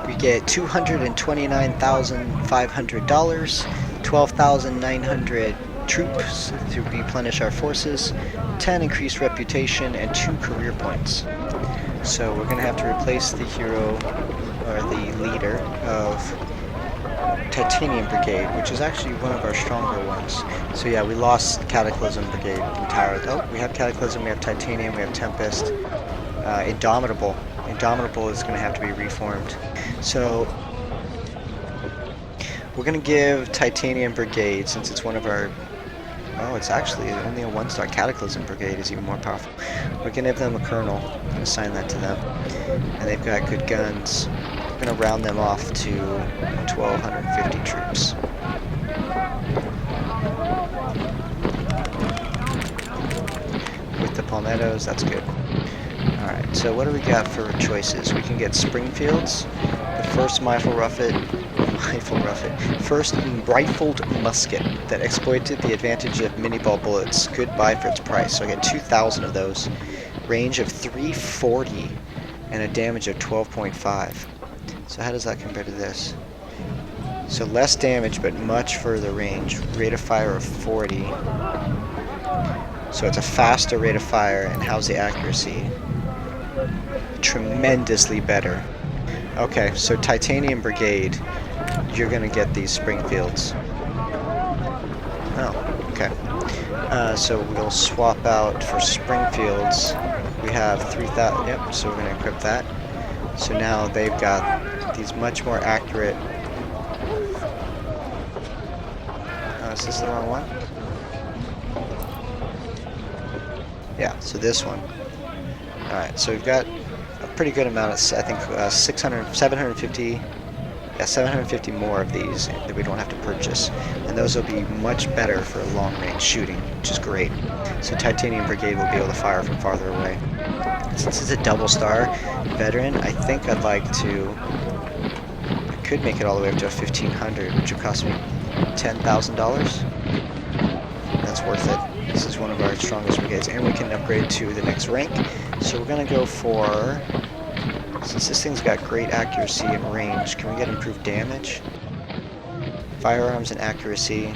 We get $229,500, 12,900 troops to replenish our forces, 10 increased reputation, and 2 career points. So we're going to have to replace the hero, or the leader, of Titanium Brigade, which is actually one of our stronger ones. So yeah, we lost Cataclysm Brigade entirely. Oh, we have Cataclysm, we have Titanium, we have Tempest. Indomitable. Indomitable is going to have to be reformed. So we're going to give Titanium Brigade, since it's one of our... Oh, it's actually only a 1-star. Cataclysm Brigade is even more powerful. We're going to give them a colonel and assign that to them. And they've got good guns. We're going to round them off to 1,250 troops. With the palmettos, that's good. Alright, so what do we got for choices? We can get Springfields, the first first rifled musket that exploited the advantage of mini-ball bullets. Good buy for its price. So I get 2,000 of those, range of 340, and a damage of 12.5. So how does that compare to this? So less damage, but much further range. Rate of fire of 40. So it's a faster rate of fire, and how's the accuracy? Tremendously better. Okay, so Titanium Brigade, you're going to get these Springfields. Oh, okay. So we'll swap out for Springfields. We have 3,000, yep, so we're going to equip that. So now they've got these much more accurate... is this the wrong one? Yeah, so this one. Alright, so we've got a pretty good amount of, I think, 750 more of these that we don't have to purchase. And those will be much better for long-range shooting, which is great. So Titanium Brigade will be able to fire from farther away. Since it's a double-star veteran, I think I'd like to... I could make it all the way up to a 1,500, which would cost me $10,000. That's worth it. This is one of our strongest brigades, and we can upgrade to the next rank. So we're going to go for... Since this thing's got great accuracy and range, can we get improved damage? Firearms and accuracy.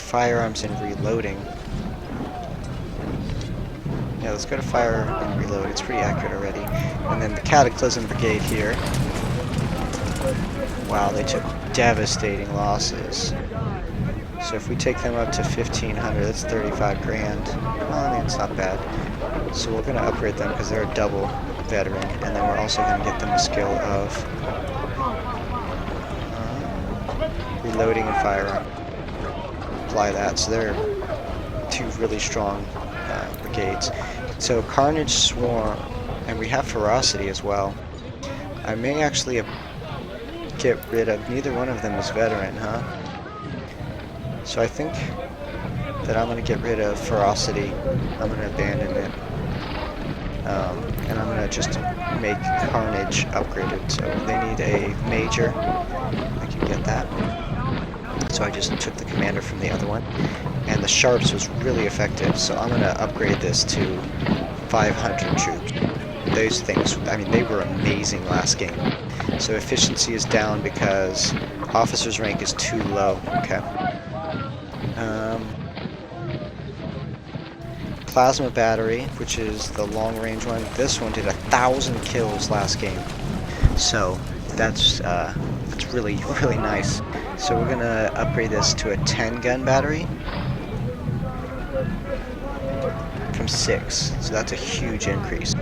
firearms and reloading. Yeah, let's go to fire and reload. It's pretty accurate already. And then the Cataclysm Brigade here. Wow, they took devastating losses. So if we take them up to 1,500, that's 35 grand. Well, I mean, it's not bad. So we're going to upgrade them because they're a double veteran. And then we're also going to get them a skill of reloading and firearm. Apply that. So they're two really strong brigades. So Carnage, Swarm, and we have Ferocity as well. I may actually get rid of, neither one of them is veteran, huh? So I think that I'm going to get rid of Ferocity. I'm going to abandon it. And I'm going to just make Carnage upgraded. So they need a Major. I can get that. So I just took the commander from the other one. And the Sharps was really effective, so I'm going to upgrade this to 500 troops. Those things, I mean, they were amazing last game. So efficiency is down because officer's rank is too low. Okay. Plasma battery, which is the long range one. This one did 1,000 kills last game. So that's really, really nice. So we're going to upgrade this to a 10 gun battery from 6. So that's a huge increase.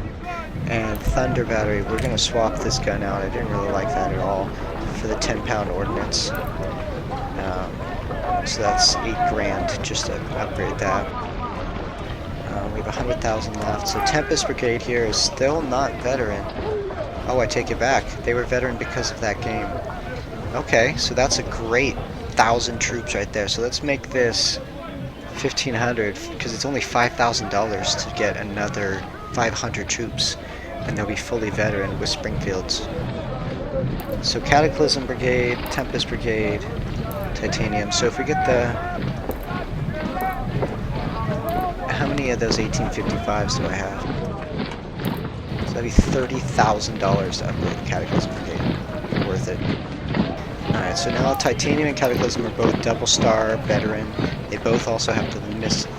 And Thunder battery, we're going to swap this gun out. I didn't really like that at all for the 10-pound ordnance. So that's 8 grand just to upgrade that. We have 100,000 left. So Tempest Brigade here is still not veteran. Oh, I take it back. They were veteran because of that game. Okay, so that's a great 1,000 troops right there. So let's make this 1,500 because it's only $5,000 to get another 500 troops, and they'll be fully veteran with Springfields. So Cataclysm Brigade, Tempest Brigade, Titanium. So if we get the... How many of those 1855s do I have? So that'd be $30,000 to upgrade the Cataclysm Brigade. Worth it. Alright, so now Titanium and Cataclysm are both double star veteran. They both also have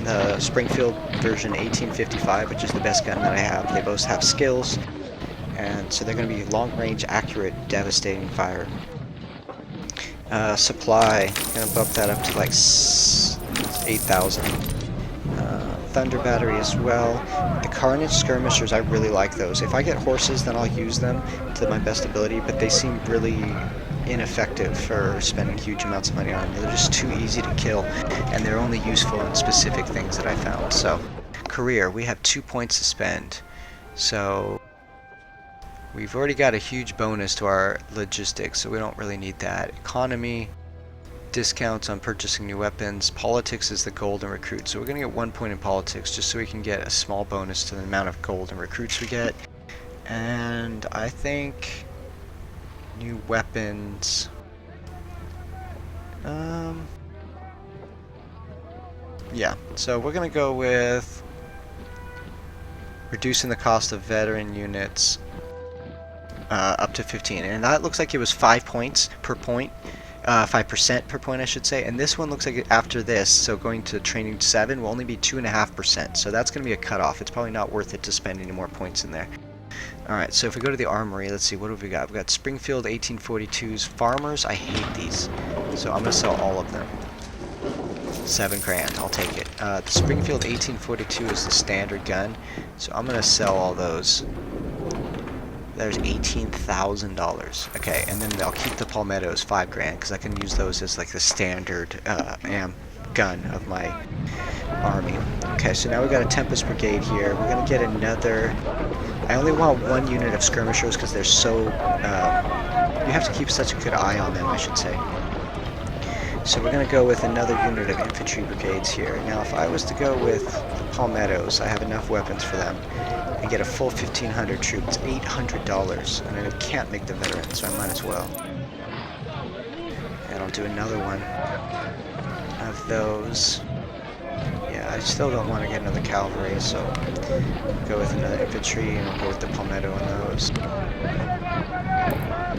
the Springfield version 1855, which is the best gun that I have. They both have skills, and so they're going to be long range, accurate, devastating fire. Supply, going to bump that up to like 8,000. Thunder battery as well. The Carnage skirmishers, I really like those. If I get horses, then I'll use them to my best ability, but they seem really ineffective for spending huge amounts of money on them. They're just too easy to kill, and they're only useful in specific things that I found. So, career, we have 2 points to spend. So, we've already got a huge bonus to our logistics, so we don't really need that. Economy, discounts on purchasing new weapons. Politics is the gold and recruit, so we're going to get 1 point in politics just so we can get a small bonus to the amount of gold and recruits we get. And I think new weapons. Yeah, so we're going to go with reducing the cost of veteran units up to 15, and that looks like it was 5 points per point. 5% per point, I should say, and this one looks like after this, so going to training 7 will only be 2.5%, so that's going to be a cutoff. It's probably not worth it to spend any more points in there. Alright, so if we go to the armory, let's see, what have we got? We've got Springfield 1842s. Farmers, I hate these, so I'm going to sell all of them. 7 grand, I'll take it. The Springfield 1842 is the standard gun, so I'm going to sell all those. There's $18,000. Okay, and then I'll keep the Palmettos, 5 grand, because I can use those as like the standard gun of my army. Okay, so now we've got a Tempest Brigade here. We're going to get another... I only want 1 unit of skirmishers because they're so... you have to keep such a good eye on them, I should say. So we're going to go with another unit of infantry brigades here. Now, if I was to go with the Palmettos, I have enough weapons for them. And get a full 1,500 troops, $800, and I can't make the veterans, so I might as well. And I'll do another one of those. Yeah, I still don't want to get another cavalry, so go with another infantry, and I'll go with the Palmetto on those.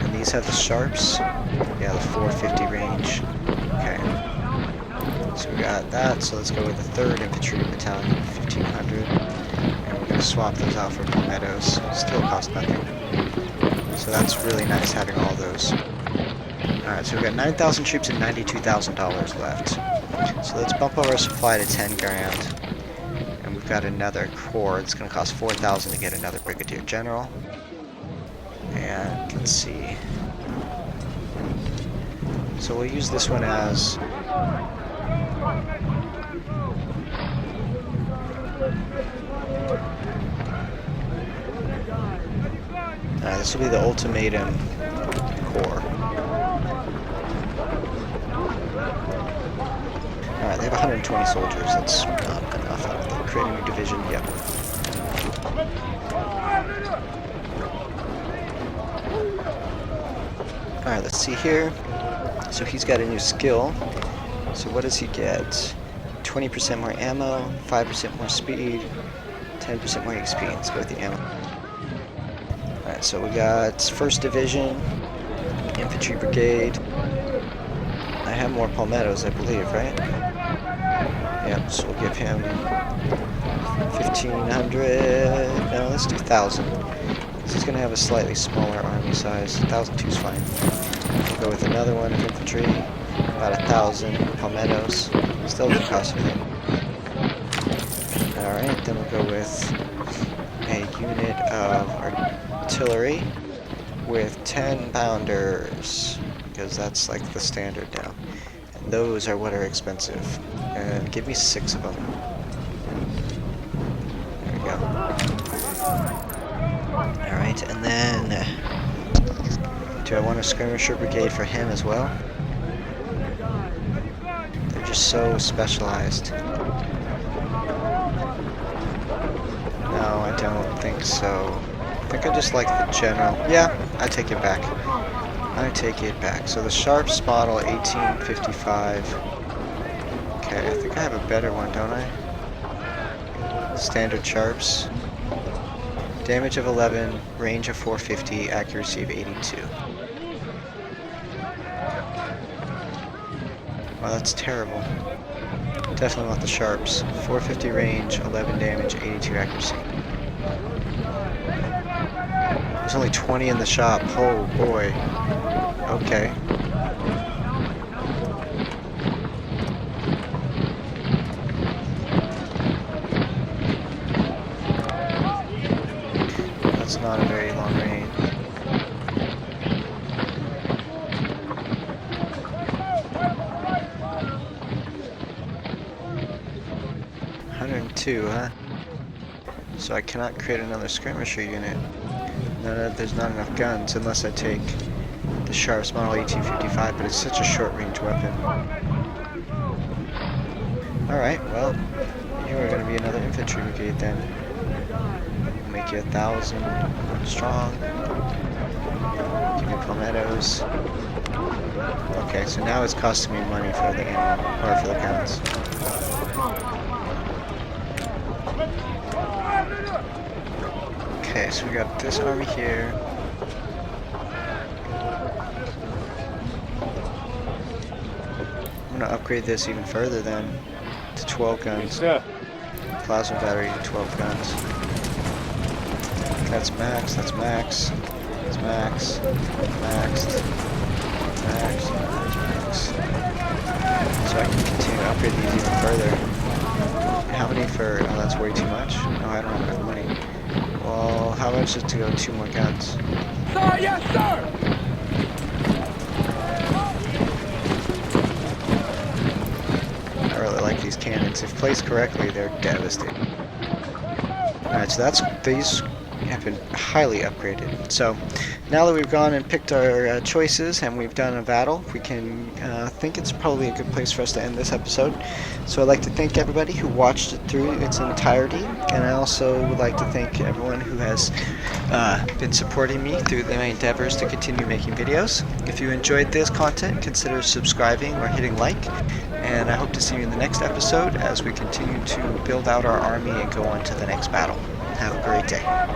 And these have the sharps. Yeah, the 450 range. Okay. So we got that, so let's go with the 3rd Infantry Battalion, 1500. And we're going to swap those out for palmettos. Still cost nothing. So that's really nice having all those. Alright, so we've got 9,000 troops and $92,000 left. So let's bump up our supply to 10 grand. And we've got another corps. It's going to cost 4,000 to get another Brigadier General. And let's see. So we'll use this one as... this will be the ultimatum corps. Alright, they have 120 soldiers. That's not enough. I don't think. Create a new division. Yep. Alright, let's see here. So he's got a new skill. So what does he get? 20% more ammo, 5% more speed, 10% more XP. Let's go with the ammo. Alright, so we got 1st Division, Infantry Brigade. I have more palmettos, I believe, right? Yep, so we'll give him 1,500. No, let's do 1,000. This is going to have a slightly smaller army size. 1,002 is fine. We'll go with another one of infantry, about 1,000 palmettos. Still doesn't cost anything. Alright, then we'll go with a unit of artillery with 10 pounders, because that's like the standard now. And those are what are expensive. And give me 6 of them. There we go. Alright, and then do I want a skirmisher brigade for him as well? They're just so specialized. No, I don't think so. I think I just like the general. Yeah, I take it back. I take it back. So the Sharps model 1855. Okay, I think I have a better one, don't I? Standard Sharps. Damage of 11, range of 450, accuracy of 82. Wow, that's terrible. Definitely want the Sharps. 450 range, 11 damage, 82 accuracy. There's only 20 in the shop. Oh boy. Okay. That's not a very long range. Huh? So I cannot create another skirmisher unit. No, there's not enough guns unless I take the Sharps model 1855, but it's such a short range weapon. Alright, well, you are going to be another infantry brigade then. We'll make you 1,000 strong. Give me palmettos. Okay, so now it's costing me money for the ammo, or for the guns. Okay, so we got this army here. I'm gonna upgrade this even further then to 12 guns. Yeah. Plasma battery to 12 guns. That's max, that's max. That's max. Maxed. Max, max. So I can continue to upgrade these even further. How many for, oh that's way too much. No, I don't have enough money. Well, how much is to go 2 more guns? Sir, yes, sir! I really like these cannons. If placed correctly, they're devastating. Alright, so these have been highly upgraded. So, now that we've gone and picked our choices and we've done a battle, we can think it's probably a good place for us to end this episode. So I'd like to thank everybody who watched it through its entirety, and I also would like to thank everyone who has been supporting me through my endeavors to continue making videos. If you enjoyed this content, consider subscribing or hitting like, and I hope to see you in the next episode as we continue to build out our army and go on to the next battle. Have a great day.